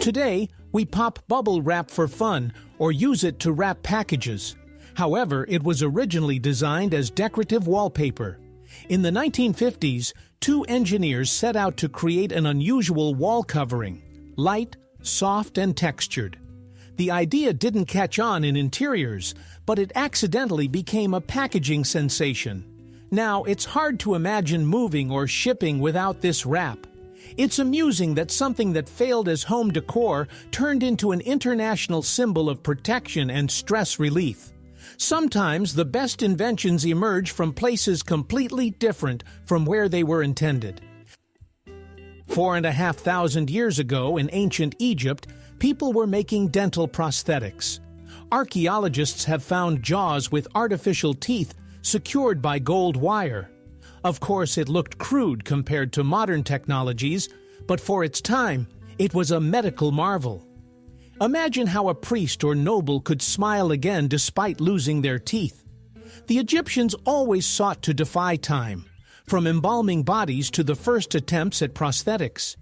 Today, we pop bubble wrap for fun or use it to wrap packages. However, it was originally designed as decorative wallpaper. In the 1950s, two engineers set out to create an unusual wall covering, light, soft, and textured. The idea didn't catch on in interiors, but it accidentally became a packaging sensation. Now, it's hard to imagine moving or shipping without this wrap. It's amusing that something that failed as home decor turned into an international symbol of protection and stress relief. Sometimes the best inventions emerge from places completely different from where they were intended. 4,500 years ago in ancient Egypt, people were making dental prosthetics. Archaeologists have found jaws with artificial teeth secured by gold wire. Of course, it looked crude compared to modern technologies, but for its time, it was a medical marvel. Imagine how a priest or noble could smile again despite losing their teeth. The Egyptians always sought to defy time, from embalming bodies to the first attempts at prosthetics.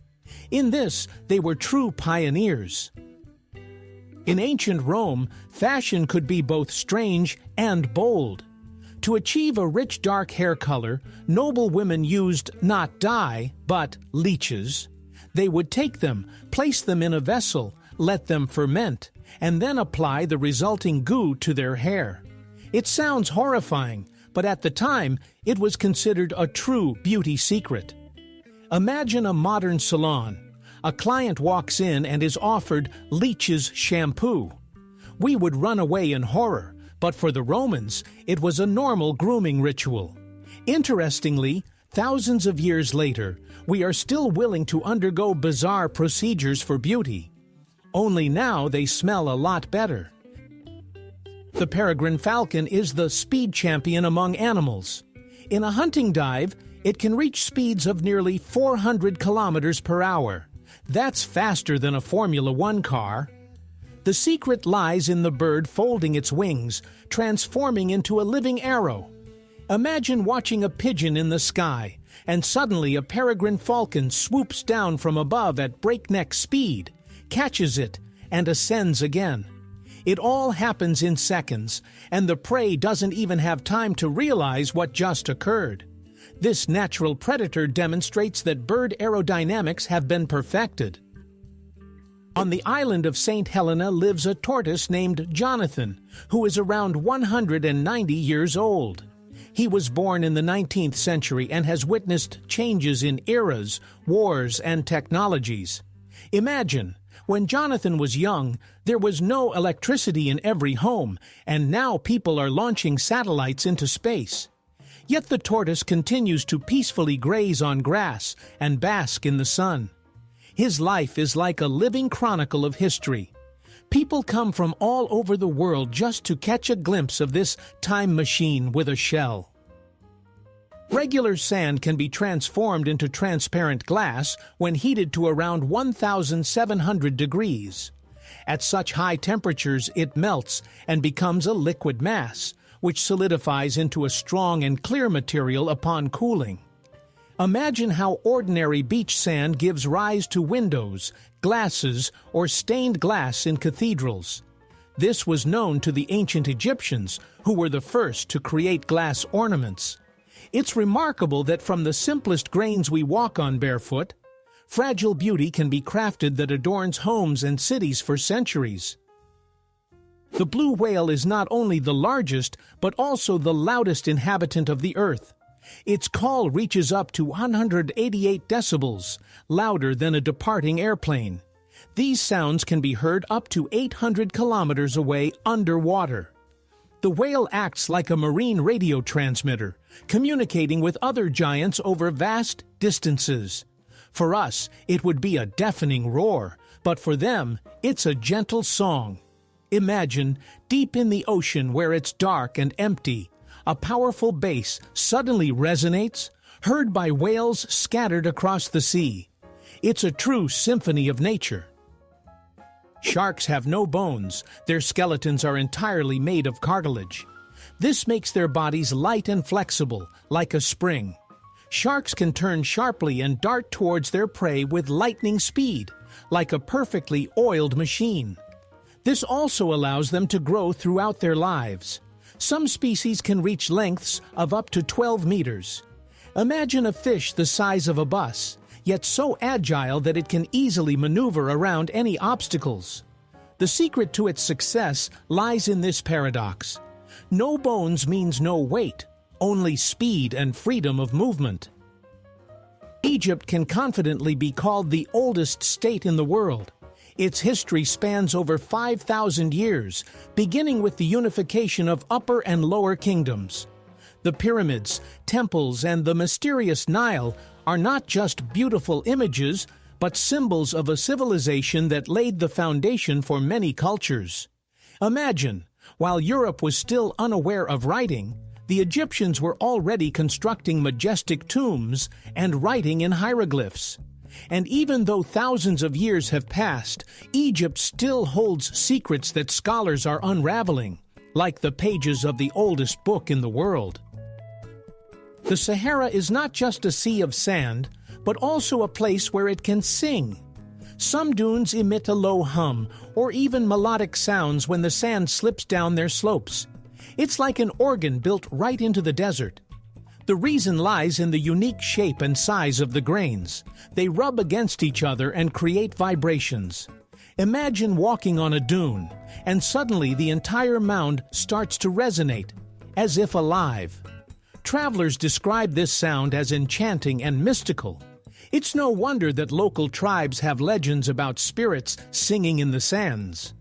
In this, they were true pioneers. In ancient Rome, fashion could be both strange and bold. To achieve a rich dark hair color, noble women used not dye, but leeches. They would take them, place them in a vessel, let them ferment, and then apply the resulting goo to their hair. It sounds horrifying, but at the time, it was considered a true beauty secret. Imagine a modern salon. A client walks in and is offered leeches shampoo. We would run away in horror, but for the Romans, it was a normal grooming ritual. Interestingly, thousands of years later, we are still willing to undergo bizarre procedures for beauty. Only now they smell a lot better. The peregrine falcon is the speed champion among animals. In a hunting dive, it can reach speeds of nearly 400 kilometers per hour. That's faster than a Formula One car. The secret lies in the bird folding its wings, transforming into a living arrow. Imagine watching a pigeon in the sky, and suddenly a peregrine falcon swoops down from above at breakneck speed, catches it, and ascends again. It all happens in seconds, and the prey doesn't even have time to realize what just occurred. This natural predator demonstrates that bird aerodynamics have been perfected. On the island of St. Helena lives a tortoise named Jonathan, who is around 190 years old. He was born in the 19th century and has witnessed changes in eras, wars, and technologies. Imagine, when Jonathan was young, there was no electricity in every home, and now people are launching satellites into space. Yet the tortoise continues to peacefully graze on grass and bask in the sun. His life is like a living chronicle of history. People come from all over the world just to catch a glimpse of this time machine with a shell. Regular sand can be transformed into transparent glass when heated to around 1,700 degrees. At such high temperatures, it melts and becomes a liquid mass, which solidifies into a strong and clear material upon cooling. Imagine how ordinary beach sand gives rise to windows, glasses, or stained glass in cathedrals. This was known to the ancient Egyptians, who were the first to create glass ornaments. It's remarkable that from the simplest grains we walk on barefoot, fragile beauty can be crafted that adorns homes and cities for centuries. The blue whale is not only the largest, but also the loudest inhabitant of the earth. Its call reaches up to 188 decibels, louder than a departing airplane. These sounds can be heard up to 800 kilometers away underwater. The whale acts like a marine radio transmitter, communicating with other giants over vast distances. For us, it would be a deafening roar, but for them, it's a gentle song. Imagine, deep in the ocean where it's dark and empty, a powerful bass suddenly resonates, heard by whales scattered across the sea. It's a true symphony of nature. Sharks have no bones. Their skeletons are entirely made of cartilage. This makes their bodies light and flexible, like a spring. Sharks can turn sharply and dart towards their prey with lightning speed, like a perfectly oiled machine. This also allows them to grow throughout their lives. Some species can reach lengths of up to 12 meters. Imagine a fish the size of a bus, yet so agile that it can easily maneuver around any obstacles. The secret to its success lies in this paradox. No bones means no weight, only speed and freedom of movement. Egypt can confidently be called the oldest state in the world. Its history spans over 5,000 years, beginning with the unification of Upper and Lower Kingdoms. The pyramids, temples, and the mysterious Nile are not just beautiful images, but symbols of a civilization that laid the foundation for many cultures. Imagine, while Europe was still unaware of writing, the Egyptians were already constructing majestic tombs and writing in hieroglyphs. And even though thousands of years have passed, Egypt still holds secrets that scholars are unraveling, like the pages of the oldest book in the world. The Sahara is not just a sea of sand, but also a place where it can sing. Some dunes emit a low hum, or even melodic sounds when the sand slips down their slopes. It's like an organ built right into the desert. The reason lies in the unique shape and size of the grains. They rub against each other and create vibrations. Imagine walking on a dune, and suddenly the entire mound starts to resonate, as if alive. Travelers describe this sound as enchanting and mystical. It's no wonder that local tribes have legends about spirits singing in the sands.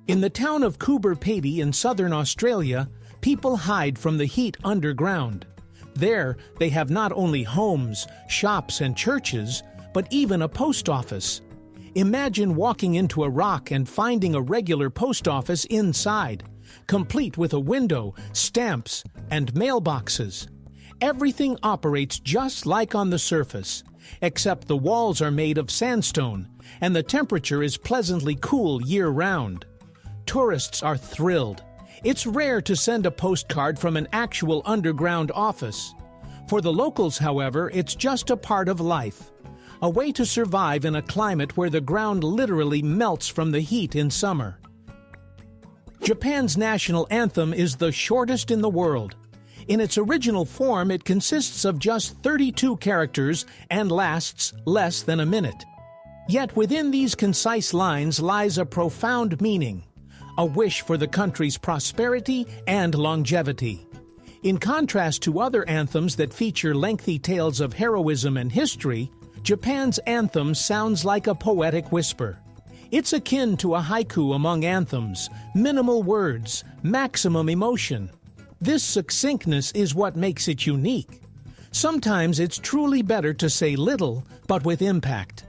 In the town of Coober Pedy in southern Australia, people hide from the heat underground. There, they have not only homes, shops, and churches, but even a post office. Imagine walking into a rock and finding a regular post office inside, complete with a window, stamps, and mailboxes. Everything operates just like on the surface, except the walls are made of sandstone, and the temperature is pleasantly cool year-round. Tourists are thrilled. It's rare to send a postcard from an actual underground office. For the locals, however, it's just a part of life, a way to survive in a climate where the ground literally melts from the heat in summer. Japan's national anthem is the shortest in the world. In its original form, it consists of just 32 characters and lasts less than a minute. Yet within these concise lines lies a profound meaning, a wish for the country's prosperity and longevity. In contrast to other anthems that feature lengthy tales of heroism and history, Japan's anthem sounds like a poetic whisper. It's akin to a haiku among anthems, minimal words, maximum emotion. This succinctness is what makes it unique. Sometimes it's truly better to say little, but with impact.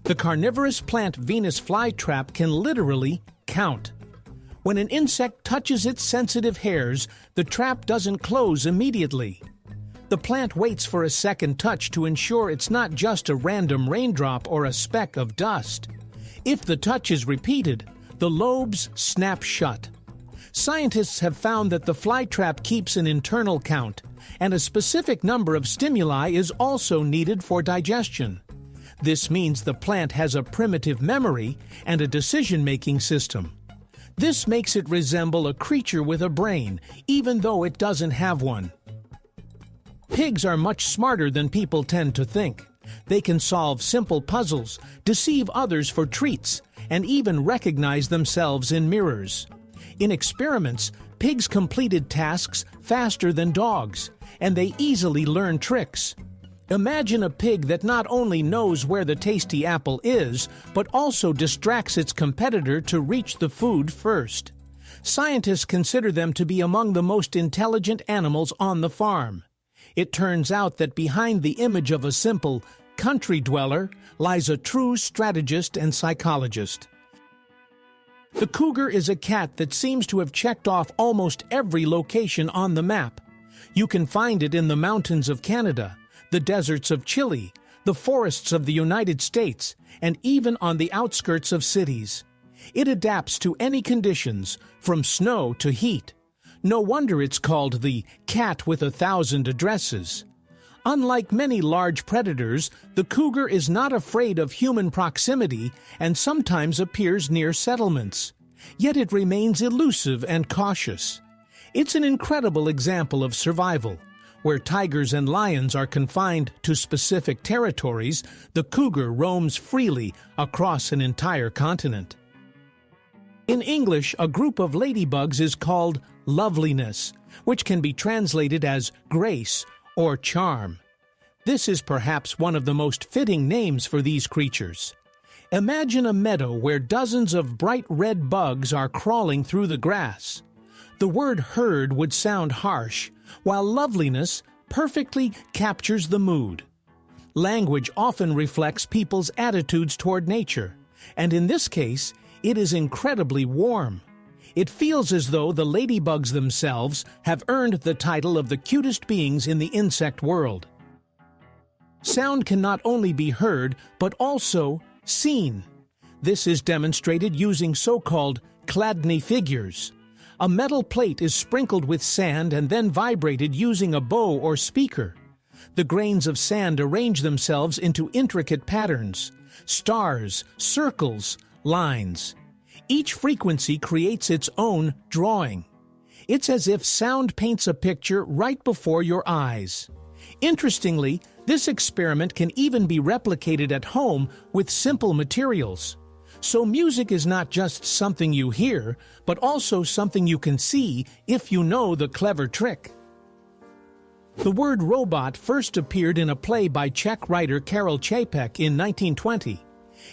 The carnivorous plant Venus flytrap can literally count. When an insect touches its sensitive hairs, the trap doesn't close immediately. The plant waits for a second touch to ensure it's not just a random raindrop or a speck of dust. If the touch is repeated, the lobes snap shut. Scientists have found that the flytrap keeps an internal count, and a specific number of stimuli is also needed for digestion. This means the plant has a primitive memory and a decision-making system. This makes it resemble a creature with a brain, even though it doesn't have one. Pigs are much smarter than people tend to think. They can solve simple puzzles, deceive others for treats, and even recognize themselves in mirrors. In experiments, pigs completed tasks faster than dogs, and they easily learn tricks. Imagine a pig that not only knows where the tasty apple is, but also distracts its competitor to reach the food first. Scientists consider them to be among the most intelligent animals on the farm. It turns out that behind the image of a simple country dweller lies a true strategist and psychologist. The cougar is a cat that seems to have checked off almost every location on the map. You can find it in the mountains of Canada, the deserts of Chile, the forests of the United States, and even on the outskirts of cities. It adapts to any conditions, from snow to heat. No wonder it's called the cat with 1,000 addresses. Unlike many large predators, the cougar is not afraid of human proximity and sometimes appears near settlements. Yet it remains elusive and cautious. It's an incredible example of survival. Where tigers and lions are confined to specific territories, the cougar roams freely across an entire continent. In English, a group of ladybugs is called loveliness, which can be translated as grace or charm. This is perhaps one of the most fitting names for these creatures. Imagine a meadow where dozens of bright red bugs are crawling through the grass. The word herd would sound harsh, while loveliness perfectly captures the mood. Language often reflects people's attitudes toward nature, and in this case, it is incredibly warm. It feels as though the ladybugs themselves have earned the title of the cutest beings in the insect world. Sound can not only be heard, but also seen. This is demonstrated using so-called Chladni figures. A metal plate is sprinkled with sand and then vibrated using a bow or speaker. The grains of sand arrange themselves into intricate patterns: stars, circles, lines. Each frequency creates its own drawing. It's as if sound paints a picture right before your eyes. Interestingly, this experiment can even be replicated at home with simple materials. So music is not just something you hear, but also something you can see if you know the clever trick. The word robot first appeared in a play by Czech writer Karel Čapek in 1920.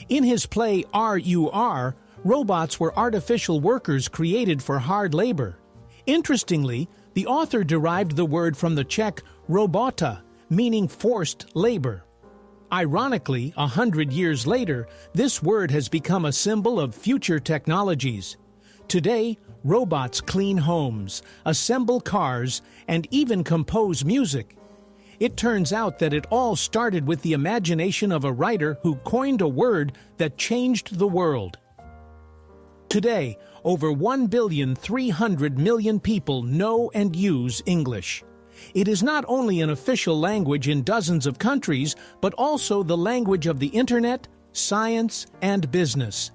In his play R.U.R., robots were artificial workers created for hard labor. Interestingly, the author derived the word from the Czech robota, meaning forced labor. Ironically, 100 years later, this word has become a symbol of future technologies. Today, robots clean homes, assemble cars, and even compose music. It turns out that it all started with the imagination of a writer who coined a word that changed the world. Today, over 1,300,000,000 people know and use English. It is not only an official language in dozens of countries, but also the language of the internet, science, and business.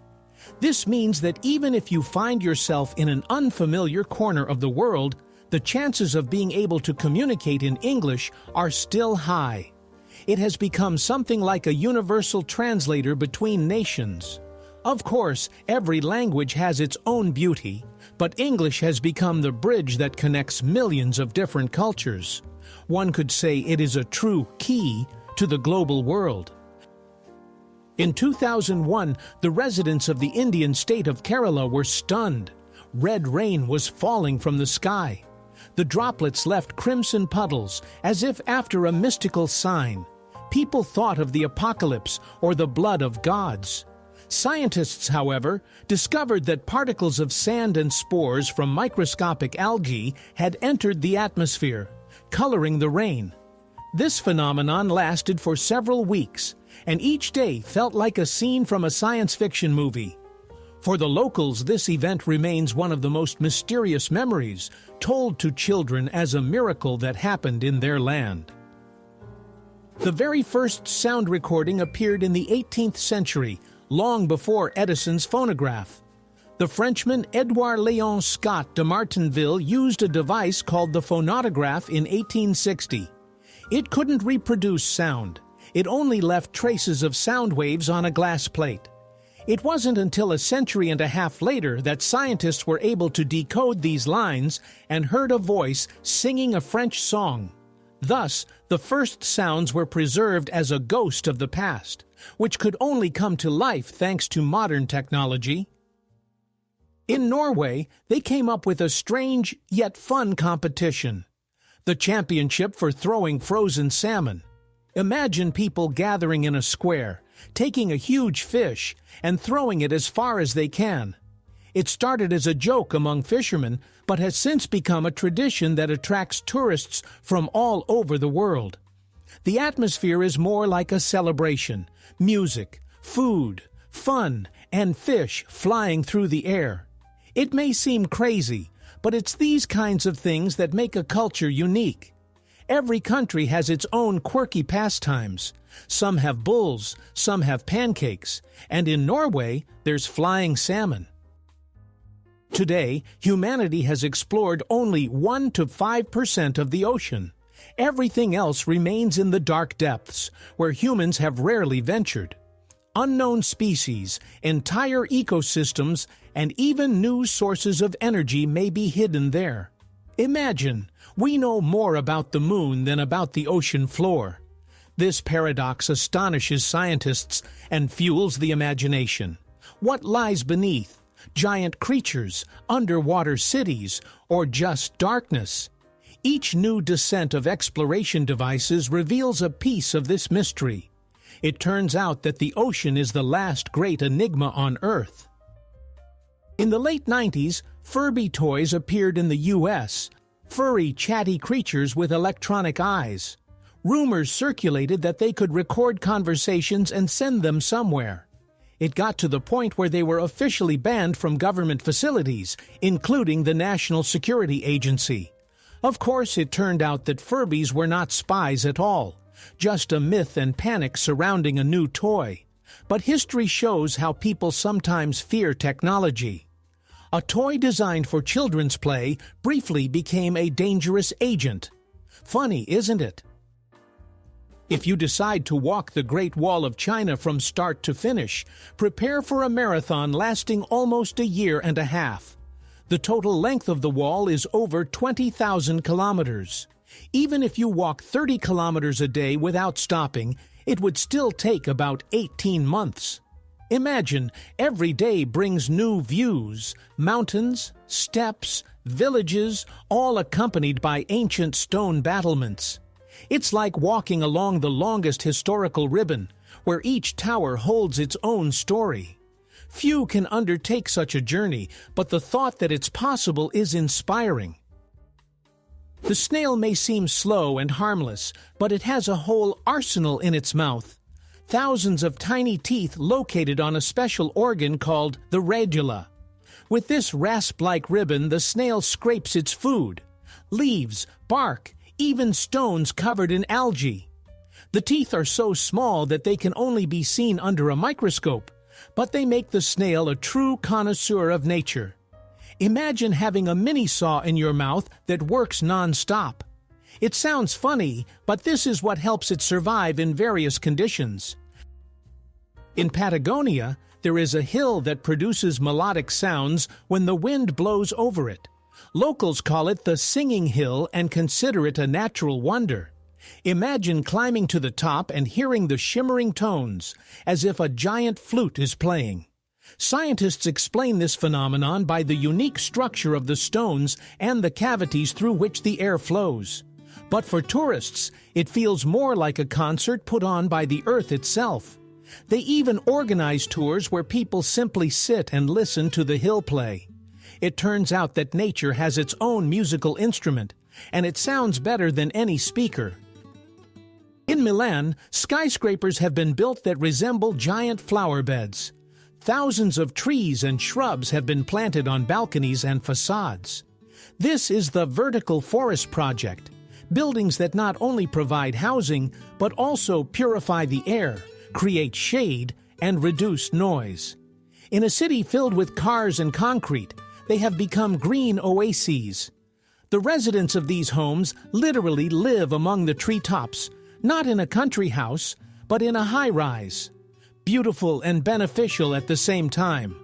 This means that even if you find yourself in an unfamiliar corner of the world, the chances of being able to communicate in English are still high. It has become something like a universal translator between nations. Of course, every language has its own beauty, but English has become the bridge that connects millions of different cultures. One could say it is a true key to the global world. In 2001, the residents of the Indian state of Kerala were stunned. Red rain was falling from the sky. The droplets left crimson puddles, as if after a mystical sign. People thought of the apocalypse or the blood of gods. Scientists, however, discovered that particles of sand and spores from microscopic algae had entered the atmosphere, coloring the rain. This phenomenon lasted for several weeks, and each day felt like a scene from a science fiction movie. For the locals, this event remains one of the most mysterious memories, told to children as a miracle that happened in their land. The very first sound recording appeared in the 18th century, long before Edison's phonograph. The Frenchman Édouard Léon Scott de Martinville used a device called the phonautograph in 1860. It couldn't reproduce sound. It only left traces of sound waves on a glass plate. It wasn't until a century and a half later that scientists were able to decode these lines and heard a voice singing a French song. Thus, the first sounds were preserved as a ghost of the past, which could only come to life thanks to modern technology. In Norway, they came up with a strange yet fun competition: the championship for throwing frozen salmon. Imagine people gathering in a square, taking a huge fish, and throwing it as far as they can. It started as a joke among fishermen, but has since become a tradition that attracts tourists from all over the world. The atmosphere is more like a celebration: music, food, fun, and fish flying through the air. It may seem crazy, but it's these kinds of things that make a culture unique. Every country has its own quirky pastimes. Some have bulls, some have pancakes, and in Norway, there's flying salmon. Today, humanity has explored only 1 to 5% of the ocean. Everything else remains in the dark depths, where humans have rarely ventured. Unknown species, entire ecosystems, and even new sources of energy may be hidden there. Imagine, we know more about the moon than about the ocean floor. This paradox astonishes scientists and fuels the imagination. What lies beneath? Giant creatures, underwater cities, or just darkness? Each new descent of exploration devices reveals a piece of this mystery. It turns out that the ocean is the last great enigma on Earth. In the late 90s, Furby toys appeared in the U.S., furry, chatty creatures with electronic eyes. Rumors circulated that they could record conversations and send them somewhere. It got to the point where they were officially banned from government facilities, including the National Security Agency. Of course, it turned out that Furbies were not spies at all, just a myth and panic surrounding a new toy. But history shows how people sometimes fear technology. A toy designed for children's play briefly became a dangerous agent. Funny, isn't it? If you decide to walk the Great Wall of China from start to finish, prepare for a marathon lasting almost a year and a half. The total length of the wall is over 20,000 kilometers. Even if you walk 30 kilometers a day without stopping, it would still take about 18 months. Imagine, every day brings new views, mountains, steppes, villages, all accompanied by ancient stone battlements. It's like walking along the longest historical ribbon, where each tower holds its own story. Few can undertake such a journey, but the thought that it's possible is inspiring. The snail may seem slow and harmless, but it has a whole arsenal in its mouth. Thousands of tiny teeth located on a special organ called the radula. With this rasp-like ribbon, the snail scrapes its food. Leaves, bark, even stones covered in algae. The teeth are so small that they can only be seen under a microscope, but they make the snail a true connoisseur of nature. Imagine having a mini-saw in your mouth that works non-stop. It sounds funny, but this is what helps it survive in various conditions. In Patagonia, there is a hill that produces melodic sounds when the wind blows over it. Locals call it the Singing Hill and consider it a natural wonder. Imagine climbing to the top and hearing the shimmering tones, as if a giant flute is playing. Scientists explain this phenomenon by the unique structure of the stones and the cavities through which the air flows. But for tourists, it feels more like a concert put on by the Earth itself. They even organize tours where people simply sit and listen to the hill play. It turns out that nature has its own musical instrument, and it sounds better than any speaker. In Milan, skyscrapers have been built that resemble giant flower beds. Thousands of trees and shrubs have been planted on balconies and facades. This is the Vertical Forest Project, buildings that not only provide housing, but also purify the air, create shade, and reduce noise. In a city filled with cars and concrete, they have become green oases. The residents of these homes literally live among the treetops, not in a country house, but in a high-rise. Beautiful and beneficial at the same time.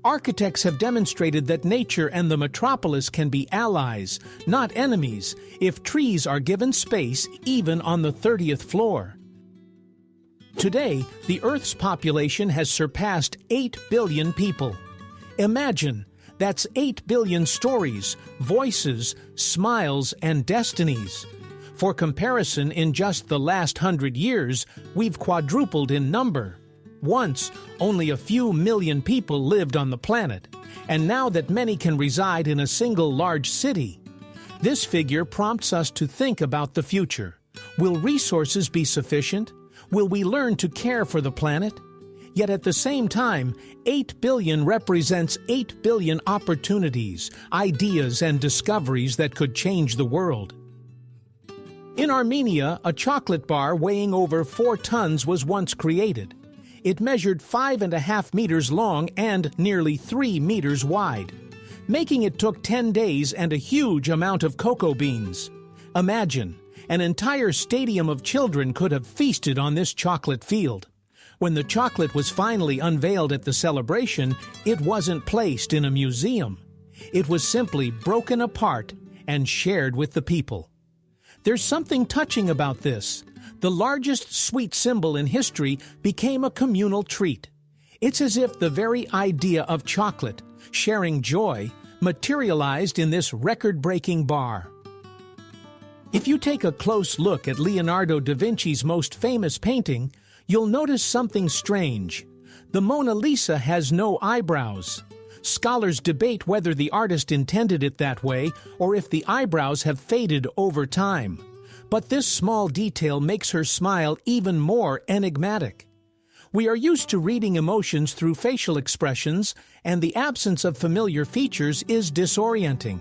Architects have demonstrated that nature and the metropolis can be allies, not enemies, if trees are given space even on the 30th floor. Today, the Earth's population has surpassed 8 billion people. Imagine, that's 8 billion stories, voices, smiles, and destinies. For comparison, in just the last 100 years, we've quadrupled in number. Once, only a few million people lived on the planet, and now that many can reside in a single large city. This figure prompts us to think about the future. Will resources be sufficient? Will we learn to care for the planet? Yet at the same time, 8 billion represents 8 billion opportunities, ideas, and discoveries that could change the world. In Armenia, a chocolate bar weighing over 4 tons was once created. It measured 5.5 meters long and nearly 3 meters wide. Making it took 10 days and a huge amount of cocoa beans. Imagine, an entire stadium of children could have feasted on this chocolate field. When the chocolate was finally unveiled at the celebration, it wasn't placed in a museum. It was simply broken apart and shared with the people. There's something touching about this. The largest sweet symbol in history became a communal treat. It's as if the very idea of chocolate, sharing joy, materialized in this record-breaking bar. If you take a close look at Leonardo da Vinci's most famous painting, you'll notice something strange. The Mona Lisa has no eyebrows. Scholars debate whether the artist intended it that way or if the eyebrows have faded over time. But this small detail makes her smile even more enigmatic. We are used to reading emotions through facial expressions, and the absence of familiar features is disorienting.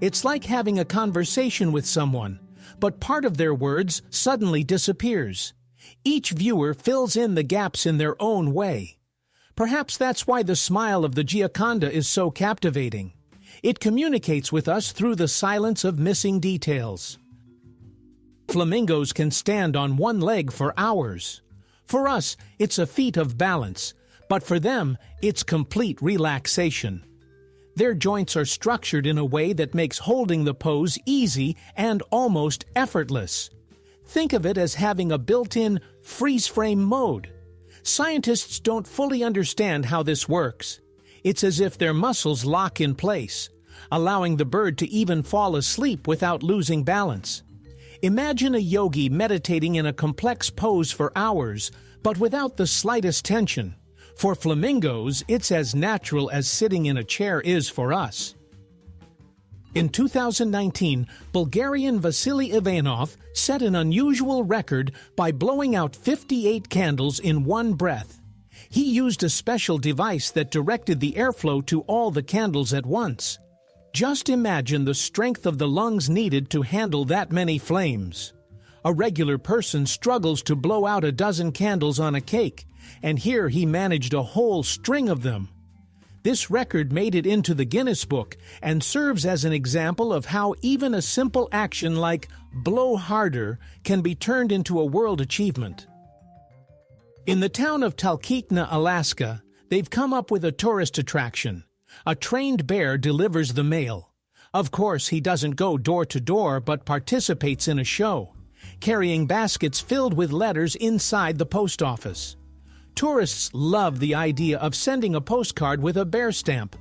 It's like having a conversation with someone, but part of their words suddenly disappears. Each viewer fills in the gaps in their own way. Perhaps that's why the smile of the Gioconda is so captivating. It communicates with us through the silence of missing details. Flamingos can stand on one leg for hours. For us, it's a feat of balance, but for them, it's complete relaxation. Their joints are structured in a way that makes holding the pose easy and almost effortless. Think of it as having a built-in freeze-frame mode. Scientists don't fully understand how this works. It's as if their muscles lock in place, allowing the bird to even fall asleep without losing balance. Imagine a yogi meditating in a complex pose for hours, but without the slightest tension. For flamingos, it's as natural as sitting in a chair is for us. In 2019, Bulgarian Vasily Ivanov set an unusual record by blowing out 58 candles in one breath. He used a special device that directed the airflow to all the candles at once. Just imagine the strength of the lungs needed to handle that many flames. A regular person struggles to blow out a dozen candles on a cake, and here he managed a whole string of them. This record made it into the Guinness Book and serves as an example of how even a simple action like blow harder can be turned into a world achievement. In the town of Talkeetna, Alaska, they've come up with a tourist attraction. A trained bear delivers the mail. Of course, he doesn't go door to door but participates in a show, carrying baskets filled with letters inside the post office. Tourists love the idea of sending a postcard with a bear stamp.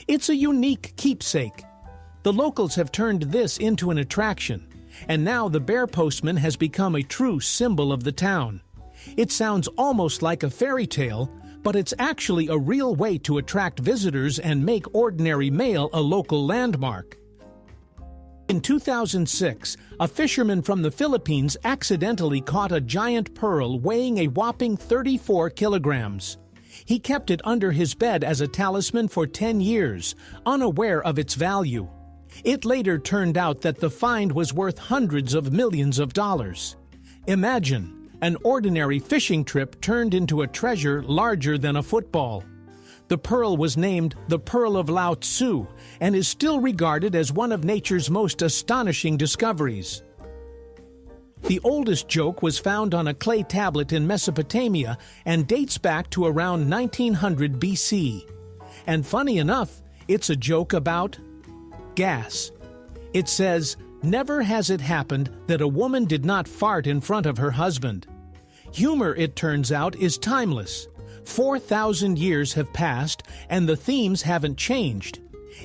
It's a unique keepsake. The locals have turned this into an attraction, and now the bear postman has become a true symbol of the town. It sounds almost like a fairy tale, but it's actually a real way to attract visitors and make ordinary mail a local landmark. In 2006, a fisherman from the Philippines accidentally caught a giant pearl weighing a whopping 34 kilograms. He kept it under his bed as a talisman for 10 years, unaware of its value. It later turned out that the find was worth hundreds of millions of dollars. Imagine, an ordinary fishing trip turned into a treasure larger than a football. The pearl was named the Pearl of Lao Tzu and is still regarded as one of nature's most astonishing discoveries. The oldest joke was found on a clay tablet in Mesopotamia and dates back to around 1900 BC. And funny enough, it's a joke about gas. It says, "Never has it happened that a woman did not fart in front of her husband." Humor, it turns out, is timeless. 4,000 years have passed, and the themes haven't changed.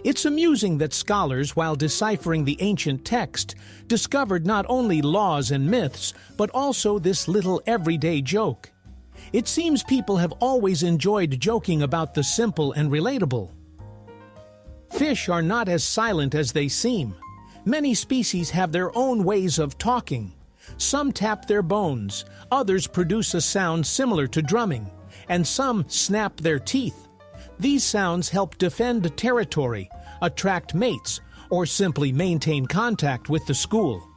It's amusing that scholars, while deciphering the ancient text, discovered not only laws and myths, but also this little everyday joke. It seems people have always enjoyed joking about the simple and relatable. Fish are not as silent as they seem. Many species have their own ways of talking. Some tap their bones, others produce a sound similar to drumming, and some snap their teeth. These sounds help defend territory, attract mates, or simply maintain contact with the school.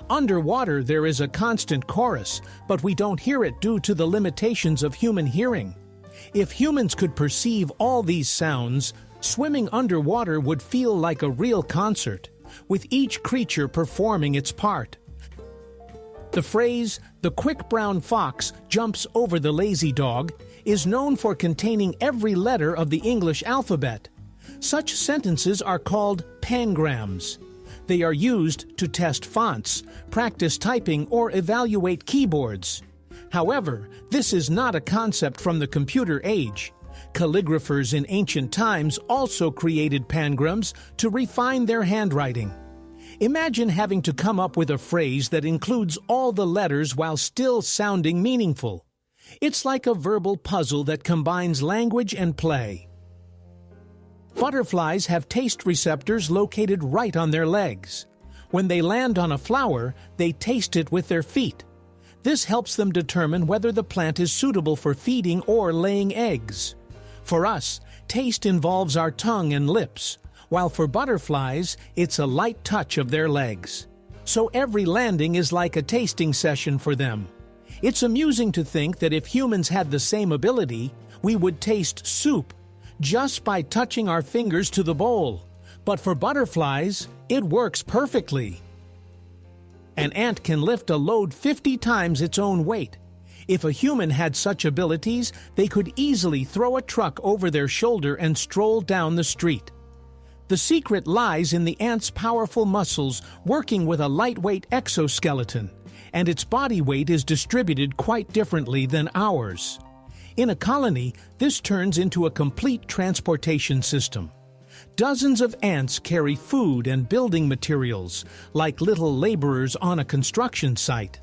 Underwater there is a constant chorus, but we don't hear it due to the limitations of human hearing. If humans could perceive all these sounds, swimming underwater would feel like a real concert, with each creature performing its part. The phrase, "the quick brown fox jumps over the lazy dog," is known for containing every letter of the English alphabet. Such sentences are called pangrams. They are used to test fonts, practice typing, or evaluate keyboards. However, this is not a concept from the computer age. Calligraphers in ancient times also created pangrams to refine their handwriting. Imagine having to come up with a phrase that includes all the letters while still sounding meaningful. It's like a verbal puzzle that combines language and play. Butterflies have taste receptors located right on their legs. When they land on a flower, they taste it with their feet. This helps them determine whether the plant is suitable for feeding or laying eggs. For us, taste involves our tongue and lips, while for butterflies, it's a light touch of their legs. So every landing is like a tasting session for them. It's amusing to think that if humans had the same ability, we would taste soup just by touching our fingers to the bowl. But for butterflies, it works perfectly. An ant can lift a load 50 times its own weight. If a human had such abilities, they could easily throw a truck over their shoulder and stroll down the street. The secret lies in the ant's powerful muscles working with a lightweight exoskeleton, and its body weight is distributed quite differently than ours. In a colony, this turns into a complete transportation system. Dozens of ants carry food and building materials, like little laborers on a construction site.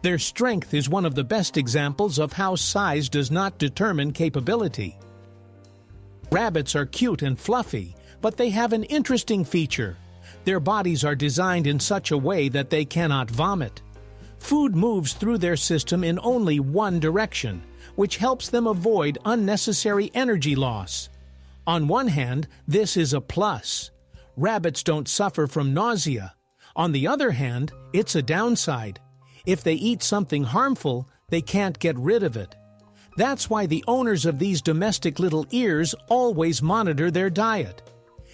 Their strength is one of the best examples of how size does not determine capability. Rabbits are cute and fluffy, but they have an interesting feature. Their bodies are designed in such a way that they cannot vomit. Food moves through their system in only one direction, which helps them avoid unnecessary energy loss. On one hand, this is a plus. Rabbits don't suffer from nausea. On the other hand, it's a downside. If they eat something harmful, they can't get rid of it. That's why the owners of these domestic little ears always monitor their diet.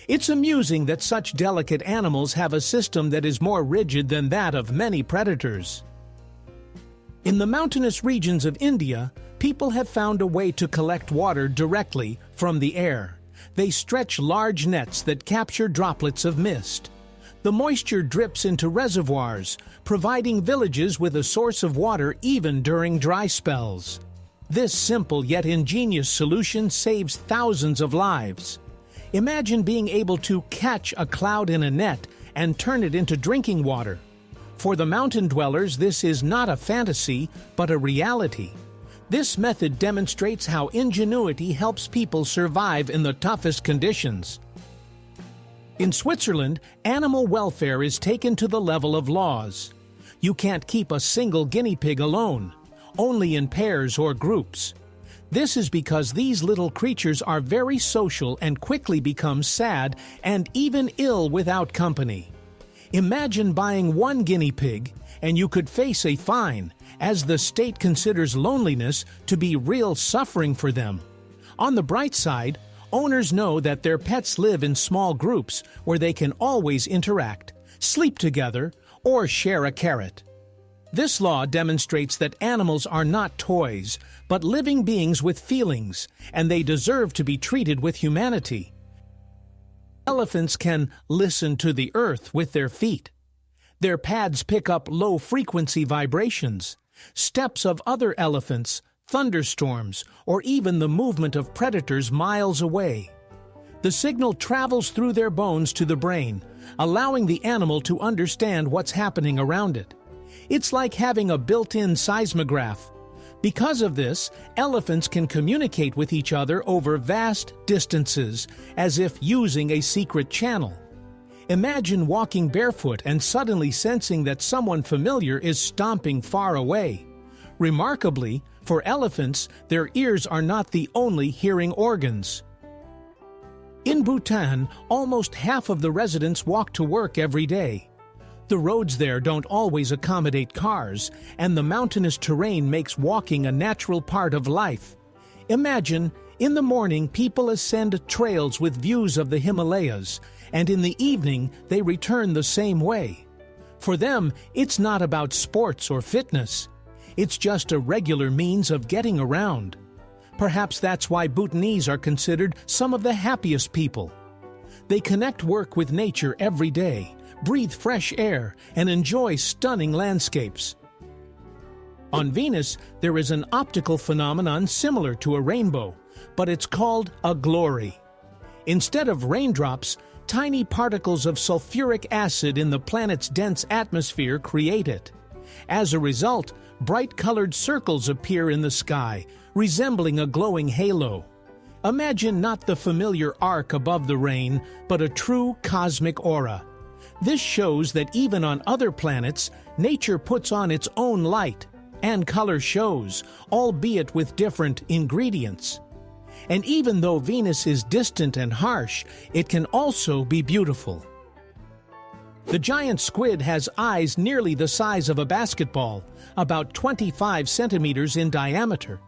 It's amusing that such delicate animals have a system that is more rigid than that of many predators. In the mountainous regions of India, people have found a way to collect water directly from the air. They stretch large nets that capture droplets of mist. The moisture drips into reservoirs, providing villages with a source of water even during dry spells. This simple yet ingenious solution saves thousands of lives. Imagine being able to catch a cloud in a net and turn it into drinking water. For the mountain dwellers, this is not a fantasy, but a reality. This method demonstrates how ingenuity helps people survive in the toughest conditions. In Switzerland, animal welfare is taken to the level of laws. You can't keep a single guinea pig alone, only in pairs or groups. This is because these little creatures are very social and quickly become sad and even ill without company. Imagine buying one guinea pig and you could face a fine, as the state considers loneliness to be real suffering for them. On the bright side, owners know that their pets live in small groups where they can always interact, sleep together, or share a carrot. This law demonstrates that animals are not toys, but living beings with feelings, and they deserve to be treated with humanity. Elephants can listen to the earth with their feet. Their pads pick up low-frequency vibrations, steps of other elephants, thunderstorms, or even the movement of predators miles away. The signal travels through their bones to the brain, allowing the animal to understand what's happening around it. It's like having a built-in seismograph. Because of this, elephants can communicate with each other over vast distances, as if using a secret channel. Imagine walking barefoot and suddenly sensing that someone familiar is stomping far away. Remarkably, for elephants, their ears are not the only hearing organs. In Bhutan, almost half of the residents walk to work every day. The roads there don't always accommodate cars, and the mountainous terrain makes walking a natural part of life. Imagine, in the morning people ascend trails with views of the Himalayas, and in the evening they return the same way. For them, it's not about sports or fitness. It's just a regular means of getting around. Perhaps that's why Bhutanese are considered some of the happiest people. They connect work with nature every day, breathe fresh air, and enjoy stunning landscapes. On Venus, there is an optical phenomenon similar to a rainbow, but it's called a glory. Instead of raindrops, tiny particles of sulfuric acid in the planet's dense atmosphere create it. As a result, bright-colored circles appear in the sky, resembling a glowing halo. Imagine not the familiar arc above the rain, but a true cosmic aura. This shows that even on other planets, nature puts on its own light, and color shows, albeit with different ingredients. And even though Venus is distant and harsh, it can also be beautiful. The giant squid has eyes nearly the size of a basketball, about 25 centimeters in diameter.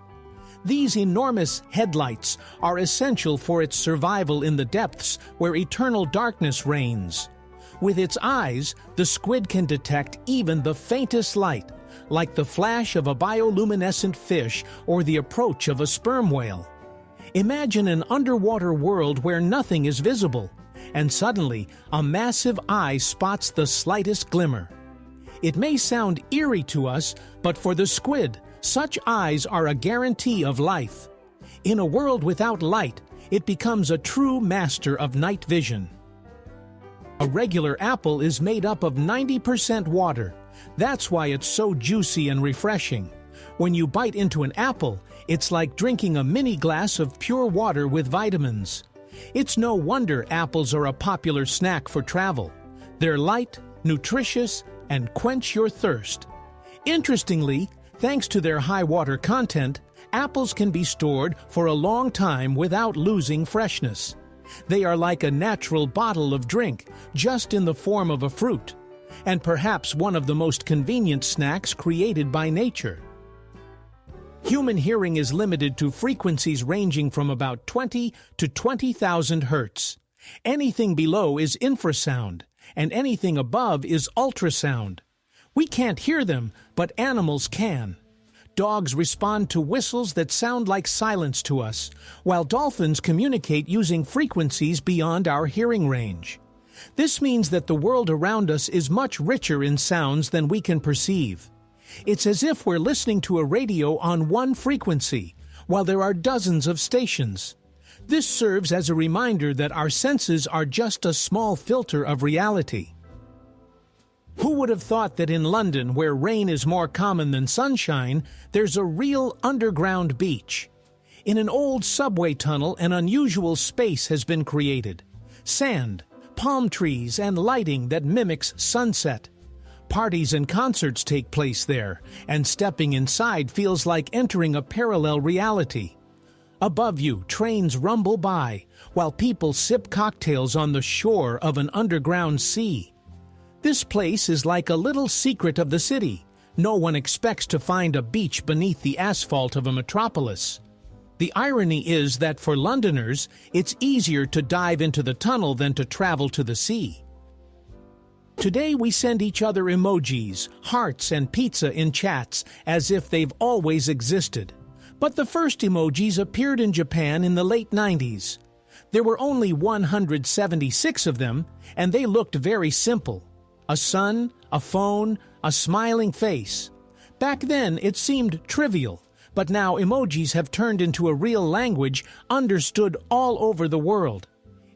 These enormous headlights are essential for its survival in the depths where eternal darkness reigns. With its eyes, the squid can detect even the faintest light, like the flash of a bioluminescent fish or the approach of a sperm whale. Imagine an underwater world where nothing is visible, and suddenly a massive eye spots the slightest glimmer. It may sound eerie to us, but for the squid, such eyes are a guarantee of life. In a world without light, it becomes a true master of night vision. A regular apple is made up of 90% water. That's why it's so juicy and refreshing. When you bite into an apple, it's like drinking a mini glass of pure water with vitamins. It's no wonder apples are a popular snack for travel. They're light, nutritious, and quench your thirst. Interestingly, thanks to their high water content, apples can be stored for a long time without losing freshness. They are like a natural bottle of drink, just in the form of a fruit, and perhaps one of the most convenient snacks created by nature. Human hearing is limited to frequencies ranging from about 20 to 20,000 hertz. Anything below is infrasound, and anything above is ultrasound. We can't hear them, but animals can. Dogs respond to whistles that sound like silence to us, while dolphins communicate using frequencies beyond our hearing range. This means that the world around us is much richer in sounds than we can perceive. It's as if we're listening to a radio on one frequency, while there are dozens of stations. This serves as a reminder that our senses are just a small filter of reality. Who would have thought that in London, where rain is more common than sunshine, there's a real underground beach? In an old subway tunnel, an unusual space has been created. Sand, palm trees, and lighting that mimics sunset. Parties and concerts take place there, and stepping inside feels like entering a parallel reality. Above you, trains rumble by, while people sip cocktails on the shore of an underground sea. This place is like a little secret of the city. No one expects to find a beach beneath the asphalt of a metropolis. The irony is that for Londoners, it's easier to dive into the tunnel than to travel to the sea. Today we send each other emojis, hearts, and pizza in chats as if they've always existed. But the first emojis appeared in Japan in the late 90s. There were only 176 of them, and they looked very simple. A sun, a phone, a smiling face. Back then it seemed trivial, but now emojis have turned into a real language understood all over the world.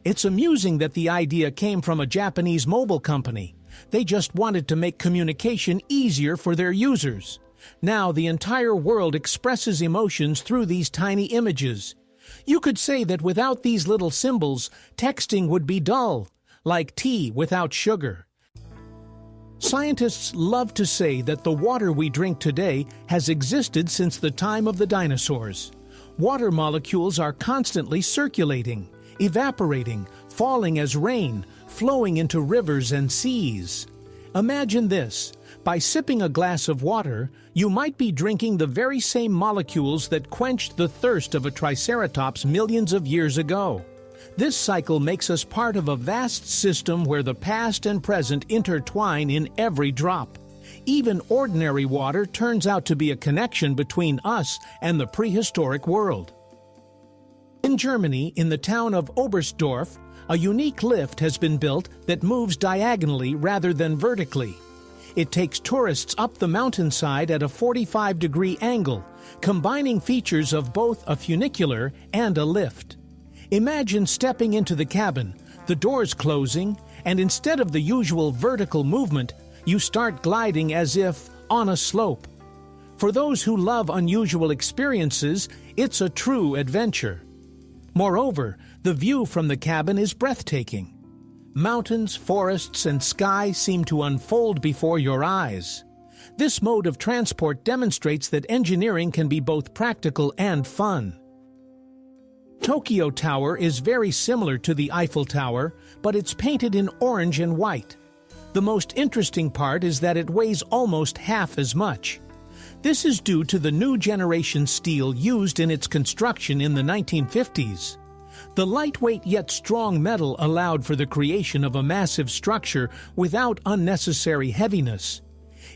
It's amusing that the idea came from a Japanese mobile company. They just wanted to make communication easier for their users. Now the entire world expresses emotions through these tiny images. You could say that without these little symbols, texting would be dull, like tea without sugar. Scientists love to say that the water we drink today has existed since the time of the dinosaurs. Water molecules are constantly circulating, evaporating, falling as rain, flowing into rivers and seas. Imagine this. By sipping a glass of water, you might be drinking the very same molecules that quenched the thirst of a triceratops millions of years ago. This cycle makes us part of a vast system where the past and present intertwine in every drop. Even ordinary water turns out to be a connection between us and the prehistoric world. In Germany, in the town of Oberstdorf, a unique lift has been built that moves diagonally rather than vertically. It takes tourists up the mountainside at a 45-degree angle, combining features of both a funicular and a lift. Imagine stepping into the cabin, the doors closing, and instead of the usual vertical movement, you start gliding as if on a slope. For those who love unusual experiences, it's a true adventure. Moreover, the view from the cabin is breathtaking. Mountains, forests, and sky seem to unfold before your eyes. This mode of transport demonstrates that engineering can be both practical and fun. Tokyo Tower is very similar to the Eiffel Tower, but it's painted in orange and white. The most interesting part is that it weighs almost half as much. This is due to the new generation steel used in its construction in the 1950s. The lightweight yet strong metal allowed for the creation of a massive structure without unnecessary heaviness.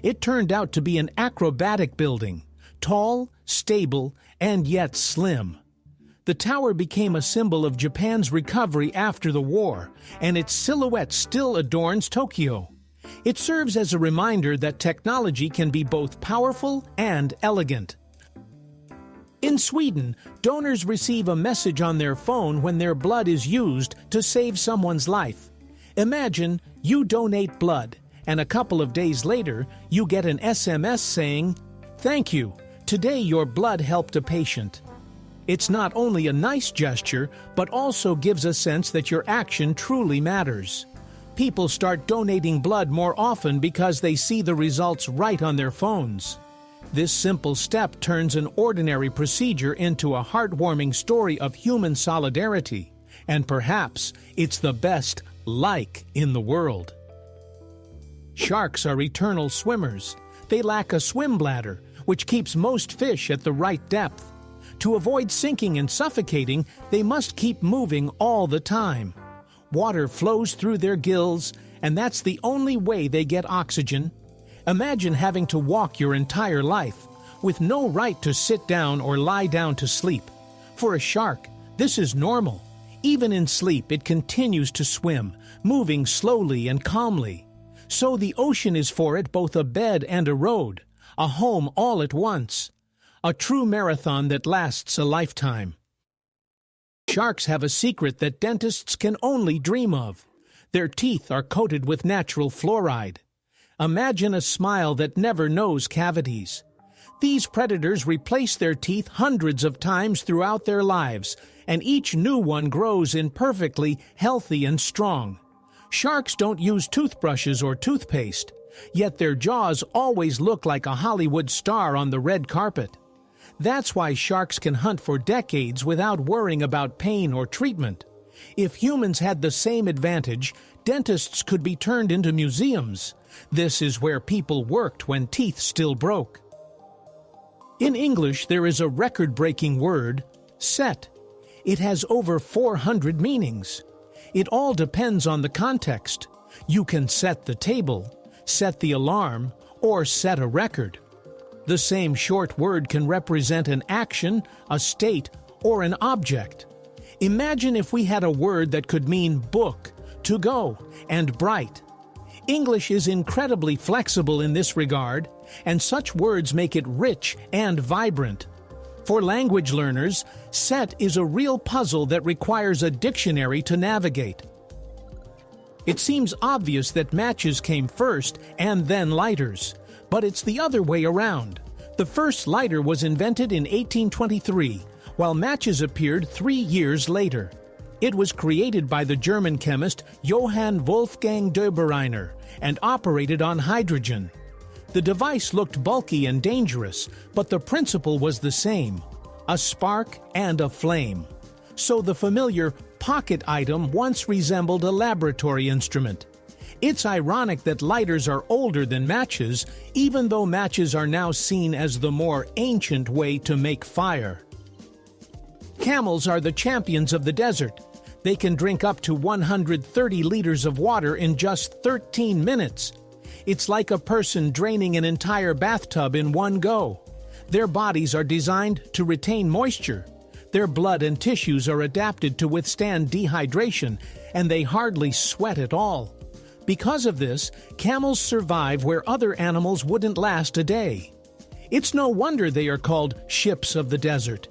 It turned out to be an acrobatic building, tall, stable, and yet slim. The tower became a symbol of Japan's recovery after the war, and its silhouette still adorns Tokyo. It serves as a reminder that technology can be both powerful and elegant. In Sweden, donors receive a message on their phone when their blood is used to save someone's life. Imagine you donate blood, and a couple of days later, you get an SMS saying, "Thank you, today your blood helped a patient." It's not only a nice gesture, but also gives a sense that your action truly matters. People start donating blood more often because they see the results right on their phones. This simple step turns an ordinary procedure into a heartwarming story of human solidarity, and perhaps it's the best "like" in the world. Sharks are eternal swimmers. They lack a swim bladder, which keeps most fish at the right depth. To avoid sinking and suffocating, they must keep moving all the time. Water flows through their gills, and that's the only way they get oxygen. Imagine having to walk your entire life, with no right to sit down or lie down to sleep. For a shark, this is normal. Even in sleep, it continues to swim, moving slowly and calmly. So the ocean is for it both a bed and a road, a home all at once. A true marathon that lasts a lifetime. Sharks have a secret that dentists can only dream of. Their teeth are coated with natural fluoride. Imagine a smile that never knows cavities. These predators replace their teeth hundreds of times throughout their lives, and each new one grows in perfectly healthy and strong. Sharks don't use toothbrushes or toothpaste, yet their jaws always look like a Hollywood star on the red carpet. That's why sharks can hunt for decades without worrying about pain or treatment. If humans had the same advantage, dentists could be turned into museums. This is where people worked when teeth still broke. In English, there is a record-breaking word, set. It has over 400 meanings. It all depends on the context. You can set the table, set the alarm, or set a record. The same short word can represent an action, a state, or an object. Imagine if we had a word that could mean book, to go, and bright. English is incredibly flexible in this regard, and such words make it rich and vibrant. For language learners, set is a real puzzle that requires a dictionary to navigate. It seems obvious that matches came first and then lighters. But it's the other way around. The first lighter was invented in 1823, while matches appeared 3 years later. It was created by the German chemist Johann Wolfgang Dobereiner and operated on hydrogen. The device looked bulky and dangerous, but the principle was the same: a spark and a flame. So the familiar pocket item once resembled a laboratory instrument. It's ironic that lighters are older than matches, even though matches are now seen as the more ancient way to make fire. Camels are the champions of the desert. They can drink up to 130 liters of water in just 13 minutes. It's like a person draining an entire bathtub in one go. Their bodies are designed to retain moisture. Their blood and tissues are adapted to withstand dehydration, and they hardly sweat at all. Because of this, camels survive where other animals wouldn't last a day. It's no wonder they are called ships of the desert.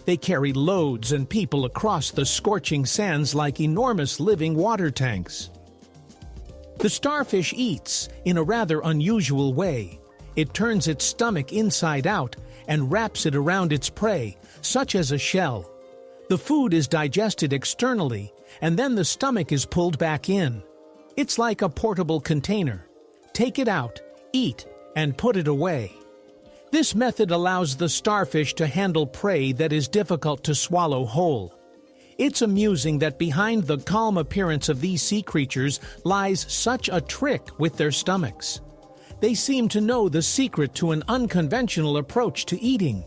They carry loads and people across the scorching sands like enormous living water tanks. The starfish eats in a rather unusual way. It turns its stomach inside out and wraps it around its prey, such as a shell. The food is digested externally, and then the stomach is pulled back in. It's like a portable container. Take it out, eat, and put it away. This method allows the starfish to handle prey that is difficult to swallow whole. It's amusing that behind the calm appearance of these sea creatures lies such a trick with their stomachs. They seem to know the secret to an unconventional approach to eating.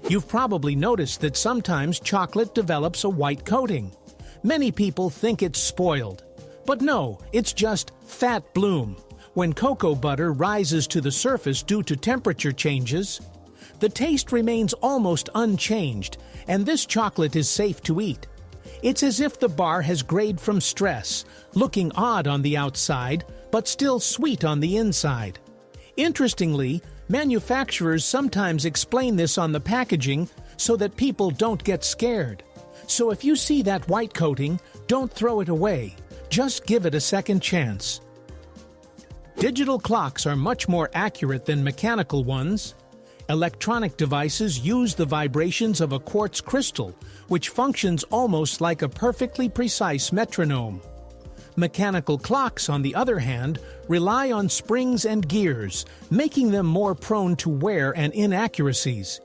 You've probably noticed that sometimes chocolate develops a white coating. Many people think it's spoiled. But no, it's just fat bloom. When cocoa butter rises to the surface due to temperature changes, the taste remains almost unchanged, and this chocolate is safe to eat. It's as if the bar has grayed from stress, looking odd on the outside, but still sweet on the inside. Interestingly, manufacturers sometimes explain this on the packaging so that people don't get scared. So if you see that white coating, don't throw it away. Just give it a second chance. Digital clocks are much more accurate than mechanical ones. Electronic devices use the vibrations of a quartz crystal, which functions almost like a perfectly precise metronome. Mechanical clocks, on the other hand, rely on springs and gears, making them more prone to wear and inaccuracies.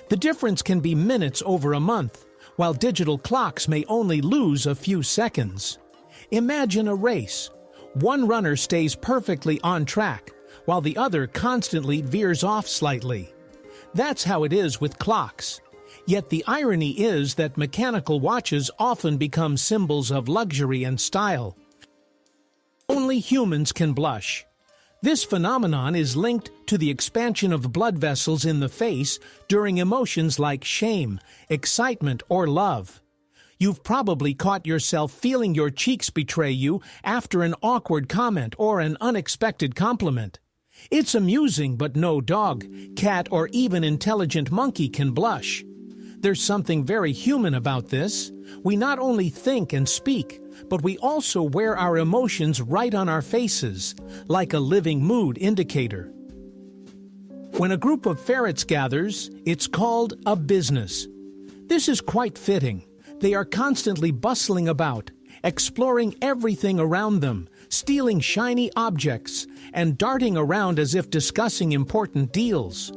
The difference can be minutes over a month, while digital clocks may only lose a few seconds. Imagine a race. One runner stays perfectly on track, while the other constantly veers off slightly. That's how it is with clocks. Yet the irony is that mechanical watches often become symbols of luxury and style. Only humans can blush. This phenomenon is linked to the expansion of blood vessels in the face during emotions like shame, excitement, or love. You've probably caught yourself feeling your cheeks betray you after an awkward comment or an unexpected compliment. It's amusing, but no dog, cat, or even intelligent monkey can blush. There's something very human about this. We not only think and speak, but we also wear our emotions right on our faces, like a living mood indicator. When a group of ferrets gathers, it's called a business. This is quite fitting. They are constantly bustling about, exploring everything around them, stealing shiny objects, and darting around as if discussing important deals.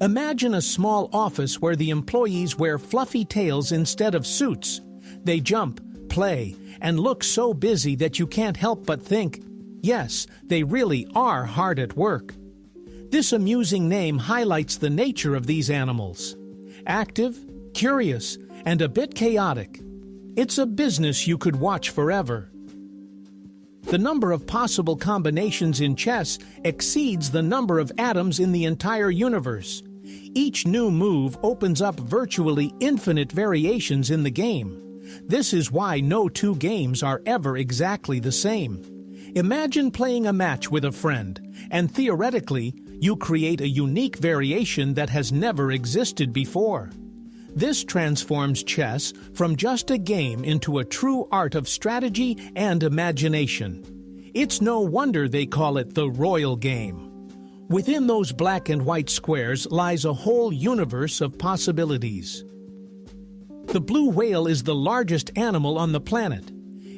Imagine a small office where the employees wear fluffy tails instead of suits. They jump, play, and look so busy that you can't help but think, yes, they really are hard at work. This amusing name highlights the nature of these animals. Active, curious, and a bit chaotic. It's a business you could watch forever. The number of possible combinations in chess exceeds the number of atoms in the entire universe. Each new move opens up virtually infinite variations in the game. This is why no two games are ever exactly the same. Imagine playing a match with a friend, and theoretically, you create a unique variation that has never existed before. This transforms chess from just a game into a true art of strategy and imagination. It's no wonder they call it the royal game. Within those black and white squares lies a whole universe of possibilities. The blue whale is the largest animal on the planet.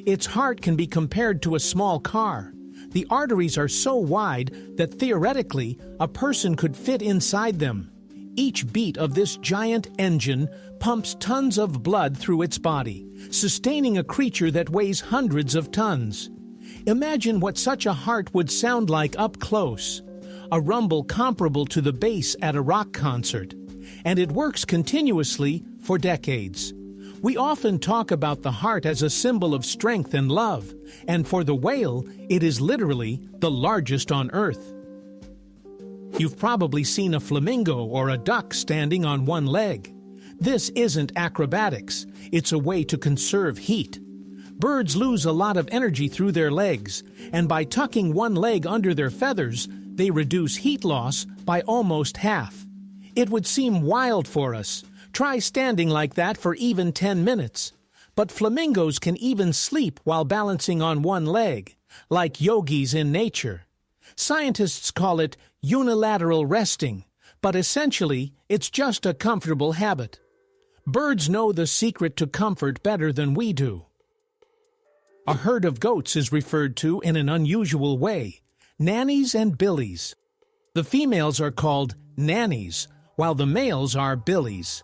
Its heart can be compared to a small car. The arteries are so wide that theoretically a person could fit inside them. Each beat of this giant engine pumps tons of blood through its body, sustaining a creature that weighs hundreds of tons. Imagine what such a heart would sound like up close. A rumble comparable to the bass at a rock concert. And it works continuously for decades. We often talk about the heart as a symbol of strength and love, and for the whale, it is literally the largest on Earth. You've probably seen a flamingo or a duck standing on one leg. This isn't acrobatics, it's a way to conserve heat. Birds lose a lot of energy through their legs, and by tucking one leg under their feathers, they reduce heat loss by almost half. It would seem wild for us. Try standing like that for even 10 minutes. But flamingos can even sleep while balancing on one leg, like yogis in nature. Scientists call it unilateral resting, but essentially it's just a comfortable habit. Birds know the secret to comfort better than we do. A herd of goats is referred to in an unusual way, nannies and billies. The females are called nannies, while the males are billies.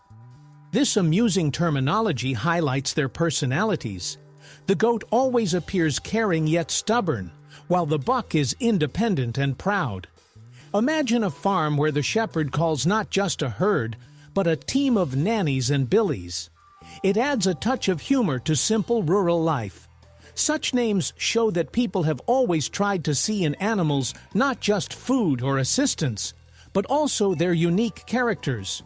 This amusing terminology highlights their personalities. The goat always appears caring yet stubborn, while the buck is independent and proud. Imagine a farm where the shepherd calls not just a herd, but a team of nannies and billies. It adds a touch of humor to simple rural life. Such names show that people have always tried to see in animals not just food or assistance, but also their unique characters.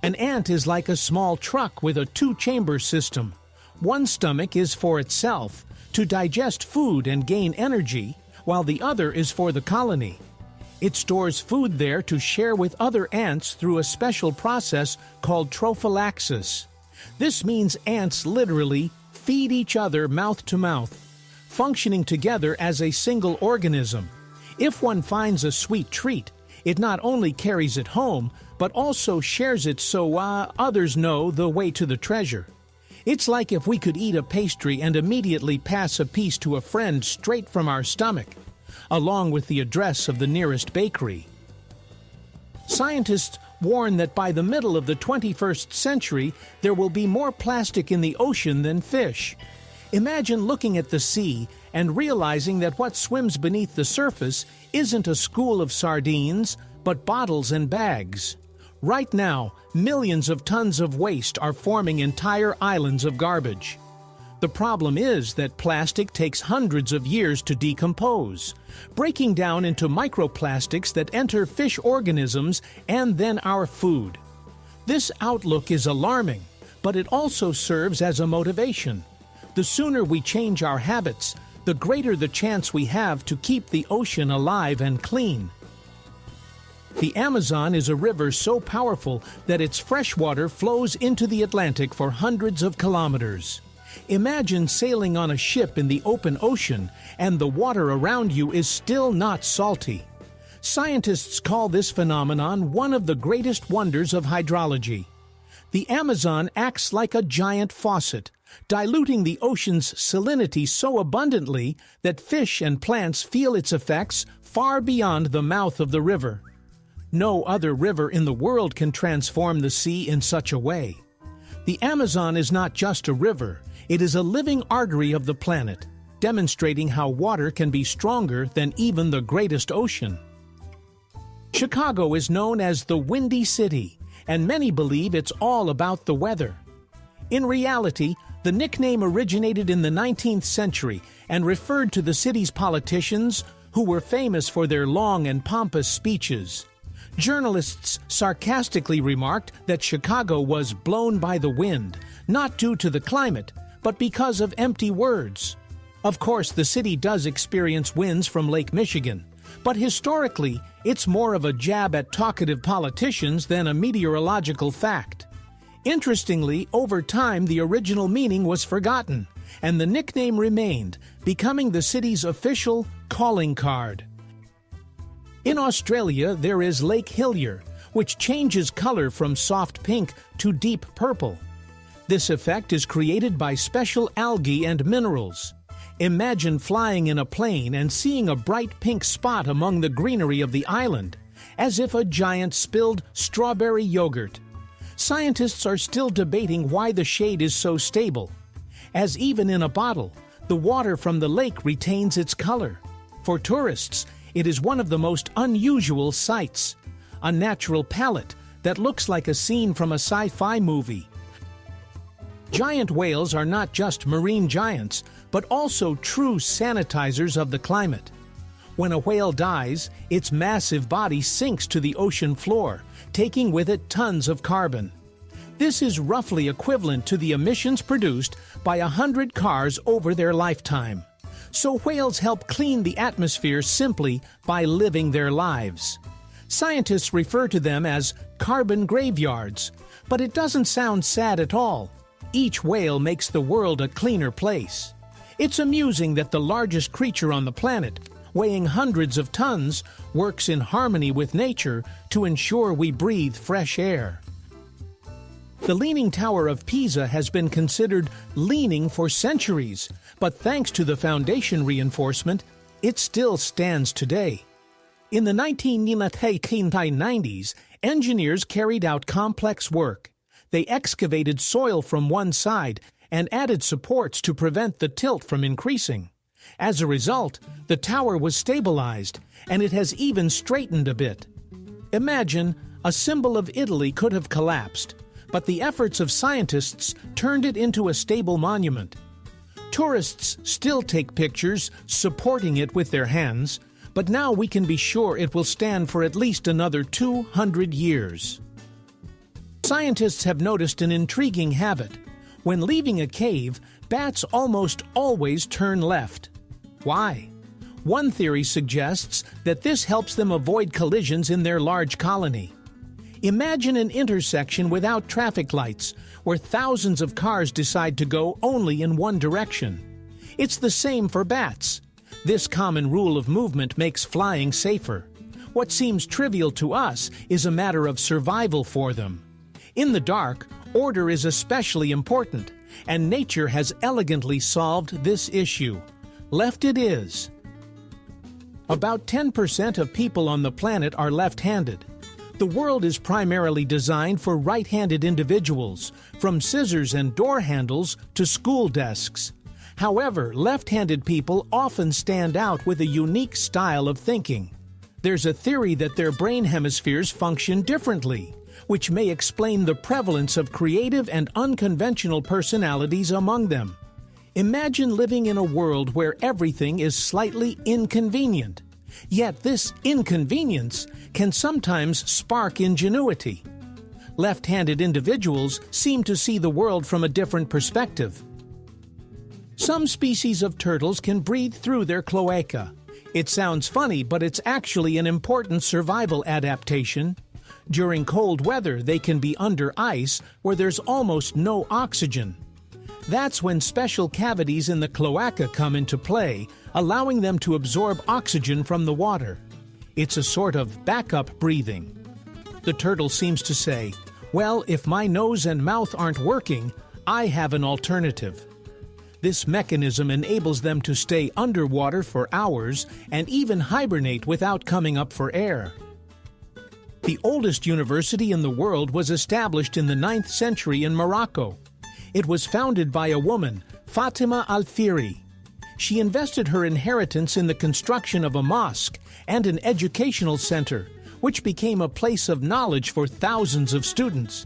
An ant is like a small truck with a two-chamber system. One stomach is for itself, to digest food and gain energy, while the other is for the colony. It stores food there to share with other ants through a special process called trophallaxis. This means ants literally feed each other mouth to mouth, functioning together as a single organism. If one finds a sweet treat, it not only carries it home, but also shares it so others know the way to the treasure. It's like if we could eat a pastry and immediately pass a piece to a friend straight from our stomach, along with the address of the nearest bakery. Scientists warn that by the middle of the 21st century, there will be more plastic in the ocean than fish. Imagine looking at the sea and realizing that what swims beneath the surface isn't a school of sardines, but bottles and bags. Right now, millions of tons of waste are forming entire islands of garbage. The problem is that plastic takes hundreds of years to decompose, breaking down into microplastics that enter fish organisms and then our food. This outlook is alarming, but it also serves as a motivation. The sooner we change our habits, the greater the chance we have to keep the ocean alive and clean. The Amazon is a river so powerful that its fresh water flows into the Atlantic for hundreds of kilometers. Imagine sailing on a ship in the open ocean and the water around you is still not salty. Scientists call this phenomenon one of the greatest wonders of hydrology. The Amazon acts like a giant faucet, diluting the ocean's salinity so abundantly that fish and plants feel its effects far beyond the mouth of the river. No other river in the world can transform the sea in such a way. The Amazon is not just a river, it is a living artery of the planet, demonstrating how water can be stronger than even the greatest ocean. Chicago is known as the Windy City, and many believe it's all about the weather. In reality, the nickname originated in the 19th century and referred to the city's politicians who were famous for their long and pompous speeches. Journalists sarcastically remarked that Chicago was blown by the wind, not due to the climate, but because of empty words. Of course, the city does experience winds from Lake Michigan, but historically, it's more of a jab at talkative politicians than a meteorological fact. Interestingly, over time, the original meaning was forgotten, and the nickname remained, becoming the city's official calling card. In Australia, there is Lake Hillier, which changes color from soft pink to deep purple. This effect is created by special algae and minerals. Imagine flying in a plane and seeing a bright pink spot among the greenery of the island, as if a giant spilled strawberry yogurt. Scientists are still debating why the shade is so stable, as even in a bottle, The water from the lake retains its color. For tourists, it is one of the most unusual sights. A natural palette that looks like a scene from a sci-fi movie. Giant whales are not just marine giants, but also true sanitizers of the climate. When a whale dies, its massive body sinks to the ocean floor, taking with it tons of carbon. This is roughly equivalent to the emissions produced by 100 cars over their lifetime. So whales help clean the atmosphere simply by living their lives. Scientists refer to them as carbon graveyards, but it doesn't sound sad at all. Each whale makes the world a cleaner place. It's amusing that the largest creature on the planet, weighing hundreds of tons, works in harmony with nature to ensure we breathe fresh air. The Leaning Tower of Pisa has been considered leaning for centuries, but thanks to the foundation reinforcement, it still stands today. In the 1990s, engineers carried out complex work. They excavated soil from one side and added supports to prevent the tilt from increasing. As a result, the tower was stabilized, and it has even straightened a bit. Imagine, a symbol of Italy could have collapsed, but the efforts of scientists turned it into a stable monument. Tourists still take pictures supporting it with their hands, but now we can be sure it will stand for at least another 200 years. Scientists have noticed an intriguing habit. When leaving a cave, bats almost always turn left. Why? One theory suggests that this helps them avoid collisions in their large colony. Imagine an intersection without traffic lights, where thousands of cars decide to go only in one direction. It's the same for bats. This common rule of movement makes flying safer. What seems trivial to us is a matter of survival for them. In the dark, order is especially important, and nature has elegantly solved this issue. Left it is. About 10% of people on the planet are left-handed. The world is primarily designed for right-handed individuals, from scissors and door handles to school desks. However, left-handed people often stand out with a unique style of thinking. There's a theory that their brain hemispheres function differently, which may explain the prevalence of creative and unconventional personalities among them. Imagine living in a world where everything is slightly inconvenient. Yet this inconvenience can sometimes spark ingenuity. Left-handed individuals seem to see the world from a different perspective. Some species of turtles can breathe through their cloaca. It sounds funny, but it's actually an important survival adaptation. During cold weather, they can be under ice where there's almost no oxygen. That's when special cavities in the cloaca come into play, allowing them to absorb oxygen from the water. It's a sort of backup breathing. The turtle seems to say, "Well, if my nose and mouth aren't working, I have an alternative." This mechanism enables them to stay underwater for hours and even hibernate without coming up for air. The oldest university in the world was established in the 9th century in Morocco. It was founded by a woman, Fatima al-Fihri. She invested her inheritance in the construction of a mosque and an educational center, which became a place of knowledge for thousands of students.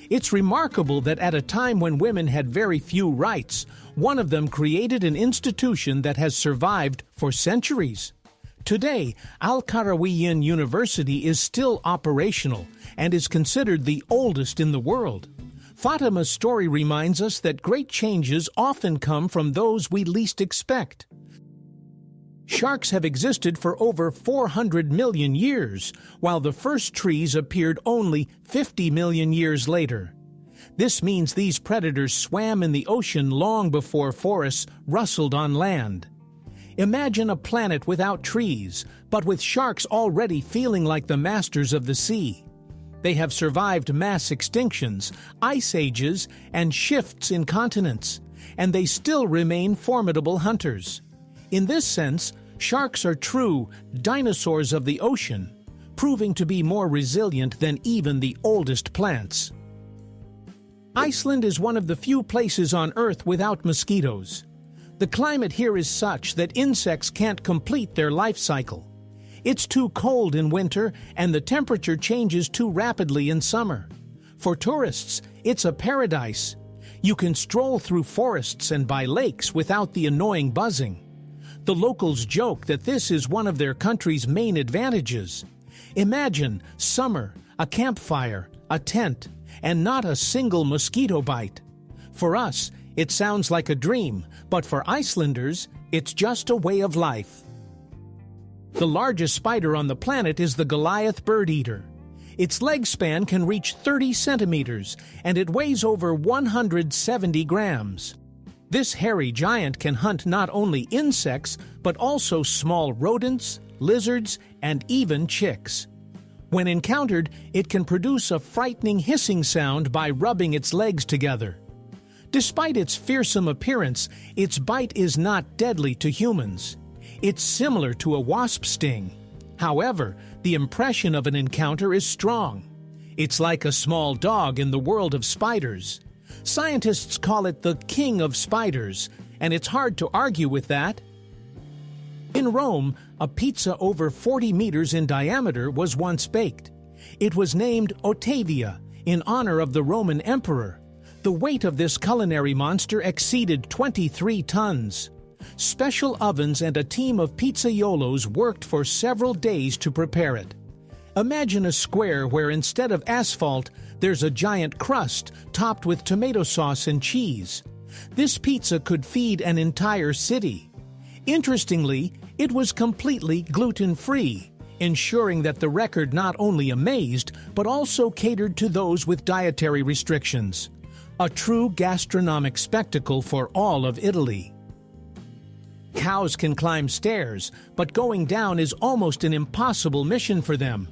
It's remarkable that at a time when women had very few rights, one of them created an institution that has survived for centuries. Today, Al-Qarawiyyin University is still operational and is considered the oldest in the world. Fatima's story reminds us that great changes often come from those we least expect. Sharks have existed for over 400 million years, while the first trees appeared only 50 million years later. This means these predators swam in the ocean long before forests rustled on land. Imagine a planet without trees, but with sharks already feeling like the masters of the sea. They have survived mass extinctions, ice ages, and shifts in continents, and they still remain formidable hunters. In this sense, sharks are true dinosaurs of the ocean, proving to be more resilient than even the oldest plants. Iceland is one of the few places on Earth without mosquitoes. The climate here is such that insects can't complete their life cycle. It's too cold in winter and the temperature changes too rapidly in summer. For tourists, it's a paradise. You can stroll through forests and by lakes without the annoying buzzing. The locals joke that this is one of their country's main advantages. Imagine summer, a campfire, a tent, and not a single mosquito bite. For us, it sounds like a dream, but for Icelanders, it's just a way of life. The largest spider on the planet is the Goliath bird eater. Its leg span can reach 30 centimeters, and it weighs over 170 grams. This hairy giant can hunt not only insects, but also small rodents, lizards, and even chicks. When encountered, it can produce a frightening hissing sound by rubbing its legs together. Despite its fearsome appearance, its bite is not deadly to humans. It's similar to a wasp sting. However, the impression of an encounter is strong. It's like a small dog in the world of spiders. Scientists call it the king of spiders, and it's hard to argue with that. In Rome, a pizza over 40 meters in diameter was once baked. It was named Ottavia, in honor of the Roman emperor. The weight of this culinary monster exceeded 23 tons. Special ovens and a team of pizzaiolos worked for several days to prepare it. Imagine a square where instead of asphalt, there's a giant crust topped with tomato sauce and cheese. This pizza could feed an entire city. Interestingly, it was completely gluten-free, ensuring that the record not only amazed, but also catered to those with dietary restrictions. A true gastronomic spectacle for all of Italy. Cows can climb stairs, but going down is almost an impossible mission for them.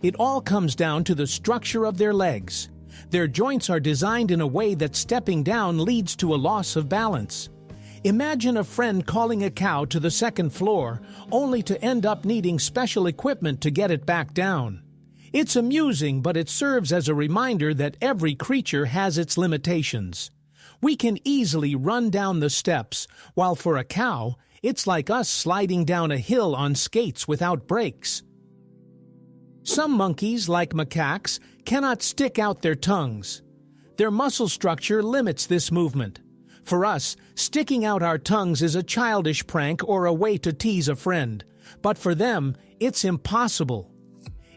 It all comes down to the structure of their legs. Their joints are designed in a way that stepping down leads to a loss of balance. Imagine a friend calling a cow to the second floor, only to end up needing special equipment to get it back down. It's amusing, but it serves as a reminder that every creature has its limitations. We can easily run down the steps, while for a cow, it's like us sliding down a hill on skates without brakes. Some monkeys, like macaques, cannot stick out their tongues. Their muscle structure limits this movement. For us, sticking out our tongues is a childish prank or a way to tease a friend, but for them, it's impossible.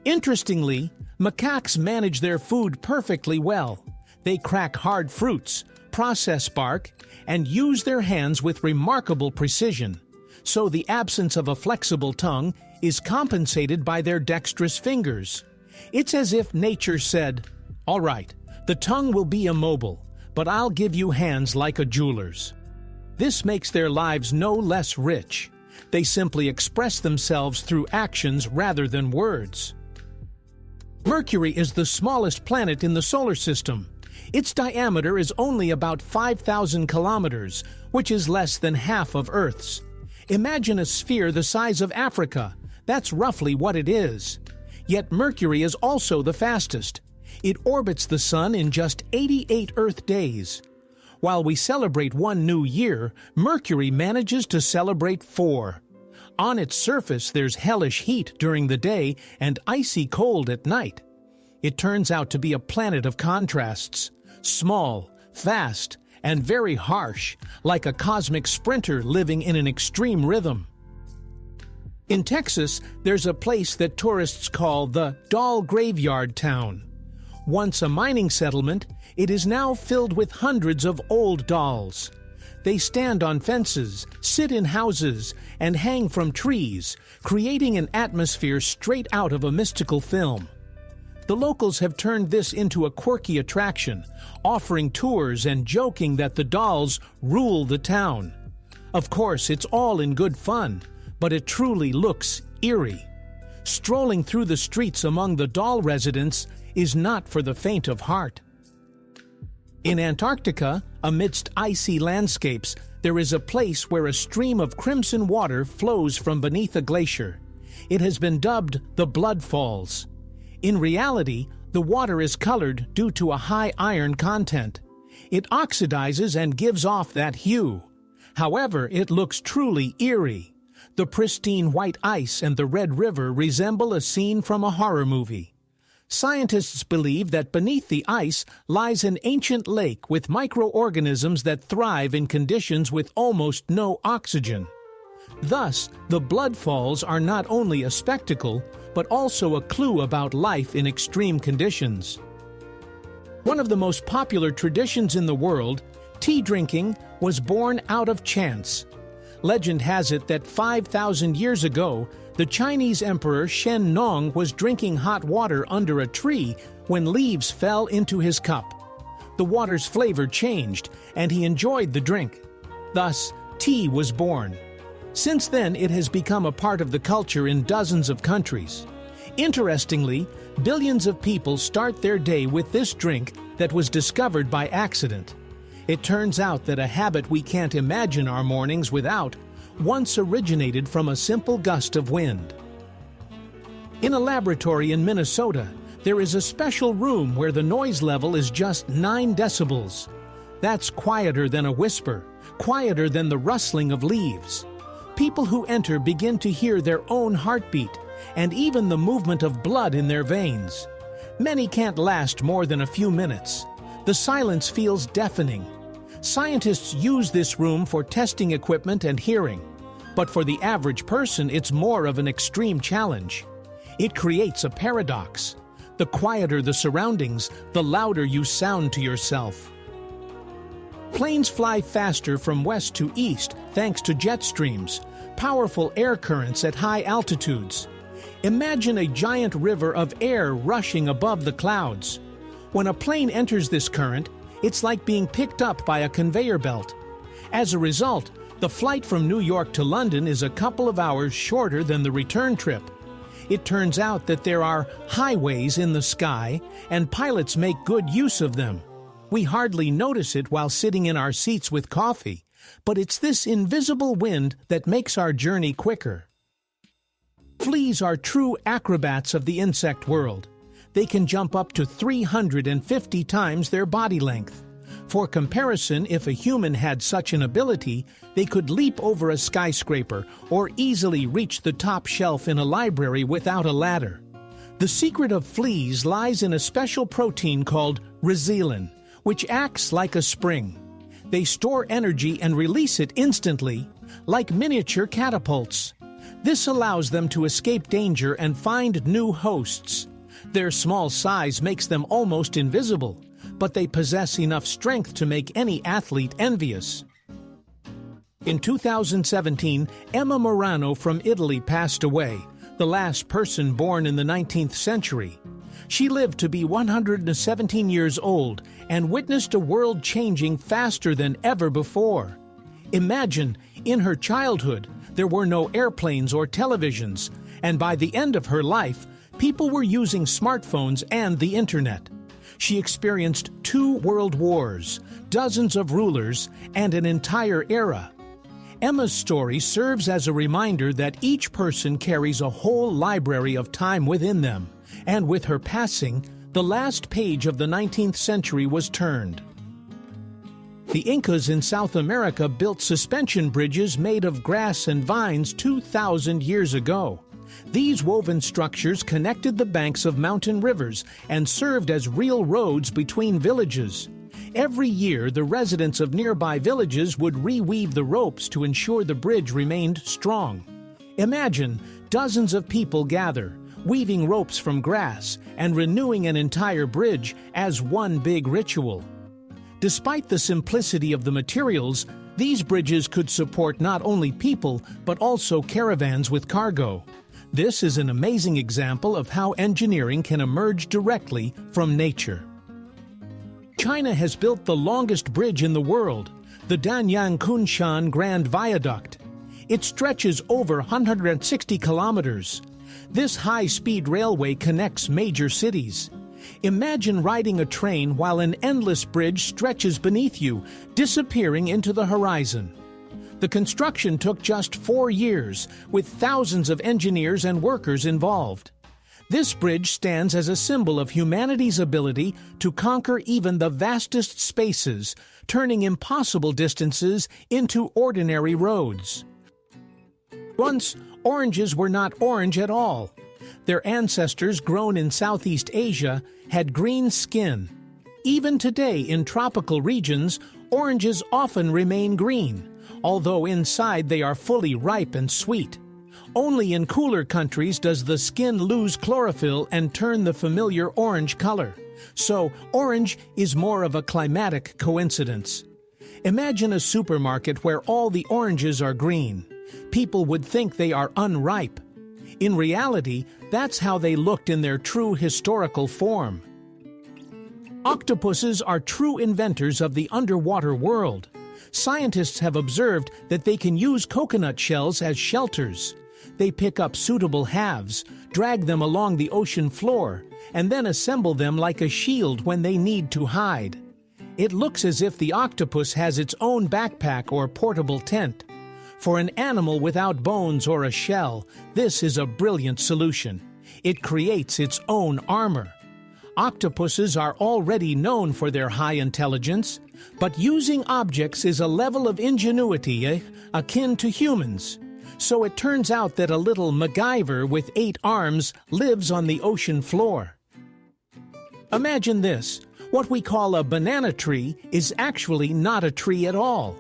Interestingly, macaques manage their food perfectly well. They crack hard fruits, process bark, and use their hands with remarkable precision. So the absence of a flexible tongue is compensated by their dexterous fingers. It's as if nature said, "All right, the tongue will be immobile, but I'll give you hands like a jeweler's." This makes their lives no less rich. They simply express themselves through actions rather than words. Mercury is the smallest planet in the solar system. Its diameter is only about 5,000 kilometers, which is less than half of Earth's. Imagine a sphere the size of Africa. That's roughly what it is. Yet Mercury is also the fastest. It orbits the Sun in just 88 Earth days. While we celebrate one new year, Mercury manages to celebrate 4. On its surface, there's hellish heat during the day and icy cold at night. It turns out to be a planet of contrasts. Small, fast, and very harsh, like a cosmic sprinter living in an extreme rhythm. In Texas, there's a place that tourists call the Doll Graveyard Town. Once a mining settlement, it is now filled with hundreds of old dolls. They stand on fences, sit in houses, and hang from trees, creating an atmosphere straight out of a mystical film. The locals have turned this into a quirky attraction, offering tours and joking that the dolls rule the town. Of course, it's all in good fun, but it truly looks eerie. Strolling through the streets among the doll residents is not for the faint of heart. In Antarctica, amidst icy landscapes, there is a place where a stream of crimson water flows from beneath a glacier. It has been dubbed the Blood Falls. In reality, the water is colored due to a high iron content. It oxidizes and gives off that hue. However, it looks truly eerie. The pristine white ice and the red river resemble a scene from a horror movie. Scientists believe that beneath the ice lies an ancient lake with microorganisms that thrive in conditions with almost no oxygen. Thus, the blood falls are not only a spectacle, but also a clue about life in extreme conditions. One of the most popular traditions in the world, tea drinking, was born out of chance. Legend has it that 5,000 years ago, the Chinese Emperor Shen Nong was drinking hot water under a tree when leaves fell into his cup. The water's flavor changed, and he enjoyed the drink. Thus, tea was born. Since then, it has become a part of the culture in dozens of countries. Interestingly, billions of people start their day with this drink that was discovered by accident. It turns out that a habit we can't imagine our mornings without once originated from a simple gust of wind. In a laboratory in Minnesota, there is a special room where the noise level is just 9 decibels. That's quieter than a whisper, quieter than the rustling of leaves. People who enter begin to hear their own heartbeat and even the movement of blood in their veins. Many can't last more than a few minutes. The silence feels deafening. Scientists use this room for testing equipment and hearing, but for the average person it's more of an extreme challenge. It creates a paradox. The quieter the surroundings, the louder you sound to yourself. Planes fly faster from west to east thanks to jet streams, powerful air currents at high altitudes. Imagine a giant river of air rushing above the clouds. When a plane enters this current, it's like being picked up by a conveyor belt. As a result, the flight from New York to London is a couple of hours shorter than the return trip. It turns out that there are highways in the sky, and pilots make good use of them. We hardly notice it while sitting in our seats with coffee, but it's this invisible wind that makes our journey quicker. Fleas are true acrobats of the insect world. They can jump up to 350 times their body length. For comparison, if a human had such an ability, they could leap over a skyscraper or easily reach the top shelf in a library without a ladder. The secret of fleas lies in a special protein called resilin, which acts like a spring. They store energy and release it instantly, like miniature catapults. This allows them to escape danger and find new hosts. Their small size makes them almost invisible, but they possess enough strength to make any athlete envious. In 2017, Emma Morano from Italy passed away, the last person born in the 19th century. She lived to be 117 years old and witnessed a world changing faster than ever before. Imagine, in her childhood, there were no airplanes or televisions, and by the end of her life, people were using smartphones and the internet. She experienced 2 world wars, dozens of rulers, and an entire era. Emma's story serves as a reminder that each person carries a whole library of time within them, and with her passing, the last page of the 19th century was turned. The Incas in South America built suspension bridges made of grass and vines 2,000 years ago. These woven structures connected the banks of mountain rivers and served as real roads between villages. Every year, the residents of nearby villages would reweave the ropes to ensure the bridge remained strong. Imagine dozens of people gather, weaving ropes from grass and renewing an entire bridge as one big ritual. Despite the simplicity of the materials, these bridges could support not only people but also caravans with cargo. This is an amazing example of how engineering can emerge directly from nature. China has built the longest bridge in the world, the Danyang Kunshan Grand Viaduct. It stretches over 160 kilometers. This high-speed railway connects major cities. Imagine riding a train while an endless bridge stretches beneath you, disappearing into the horizon. The construction took just 4 years, with thousands of engineers and workers involved. This bridge stands as a symbol of humanity's ability to conquer even the vastest spaces, turning impossible distances into ordinary roads. Once, oranges were not orange at all. Their ancestors, grown in Southeast Asia, had green skin. Even today, in tropical regions, oranges often remain green, although inside they are fully ripe and sweet. Only in cooler countries does the skin lose chlorophyll and turn the familiar orange color. So, orange is more of a climatic coincidence. Imagine a supermarket where all the oranges are green. People would think they are unripe. In reality, that's how they looked in their true historical form. Octopuses are true inventors of the underwater world. Scientists have observed that they can use coconut shells as shelters. They pick up suitable halves, drag them along the ocean floor, and then assemble them like a shield when they need to hide. It looks as if the octopus has its own backpack or portable tent. For an animal without bones or a shell, this is a brilliant solution. It creates its own armor. Octopuses are already known for their high intelligence, but using objects is a level of ingenuity akin to humans. So it turns out that a little MacGyver with 8 arms lives on the ocean floor. Imagine this. What we call a banana tree is actually not a tree at all.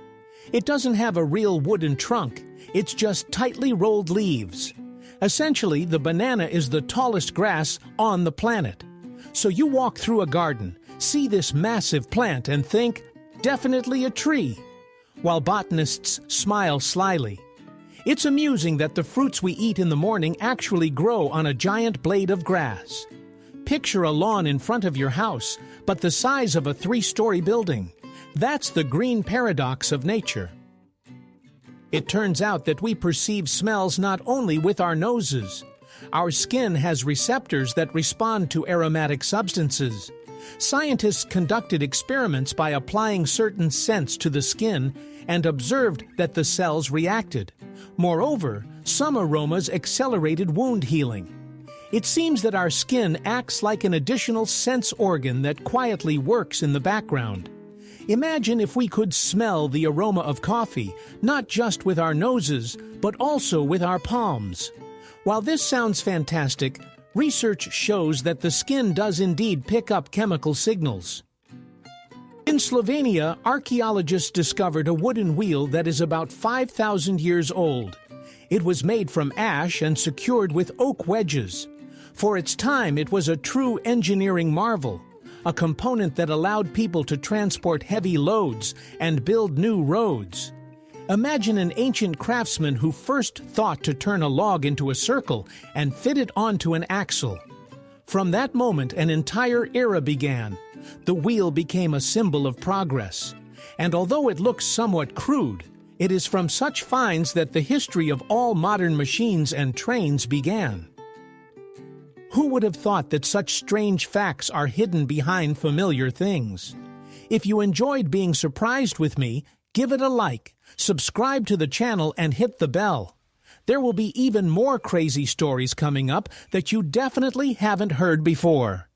It doesn't have a real wooden trunk. It's just tightly rolled leaves. Essentially, the banana is the tallest grass on the planet. So you walk through a garden, see this massive plant and think, definitely a tree, while botanists smile slyly. It's amusing that the fruits we eat in the morning actually grow on a giant blade of grass. Picture a lawn in front of your house, but the size of a 3-story building. That's the green paradox of nature. It turns out that we perceive smells not only with our noses. Our skin has receptors that respond to aromatic substances. Scientists conducted experiments by applying certain scents to the skin and observed that the cells reacted. Moreover, some aromas accelerated wound healing. It seems that our skin acts like an additional sense organ that quietly works in the background. Imagine if we could smell the aroma of coffee, not just with our noses, but also with our palms. While this sounds fantastic, research shows that the skin does indeed pick up chemical signals. In Slovenia, archaeologists discovered a wooden wheel that is about 5,000 years old. It was made from ash and secured with oak wedges. For its time, it was a true engineering marvel, a component that allowed people to transport heavy loads and build new roads. Imagine an ancient craftsman who first thought to turn a log into a circle and fit it onto an axle. From that moment, an entire era began. The wheel became a symbol of progress. And although it looks somewhat crude, it is from such finds that the history of all modern machines and trains began. Who would have thought that such strange facts are hidden behind familiar things? If you enjoyed being surprised with me, give it a like, subscribe to the channel, and hit the bell. There will be even more crazy stories coming up that you definitely haven't heard before.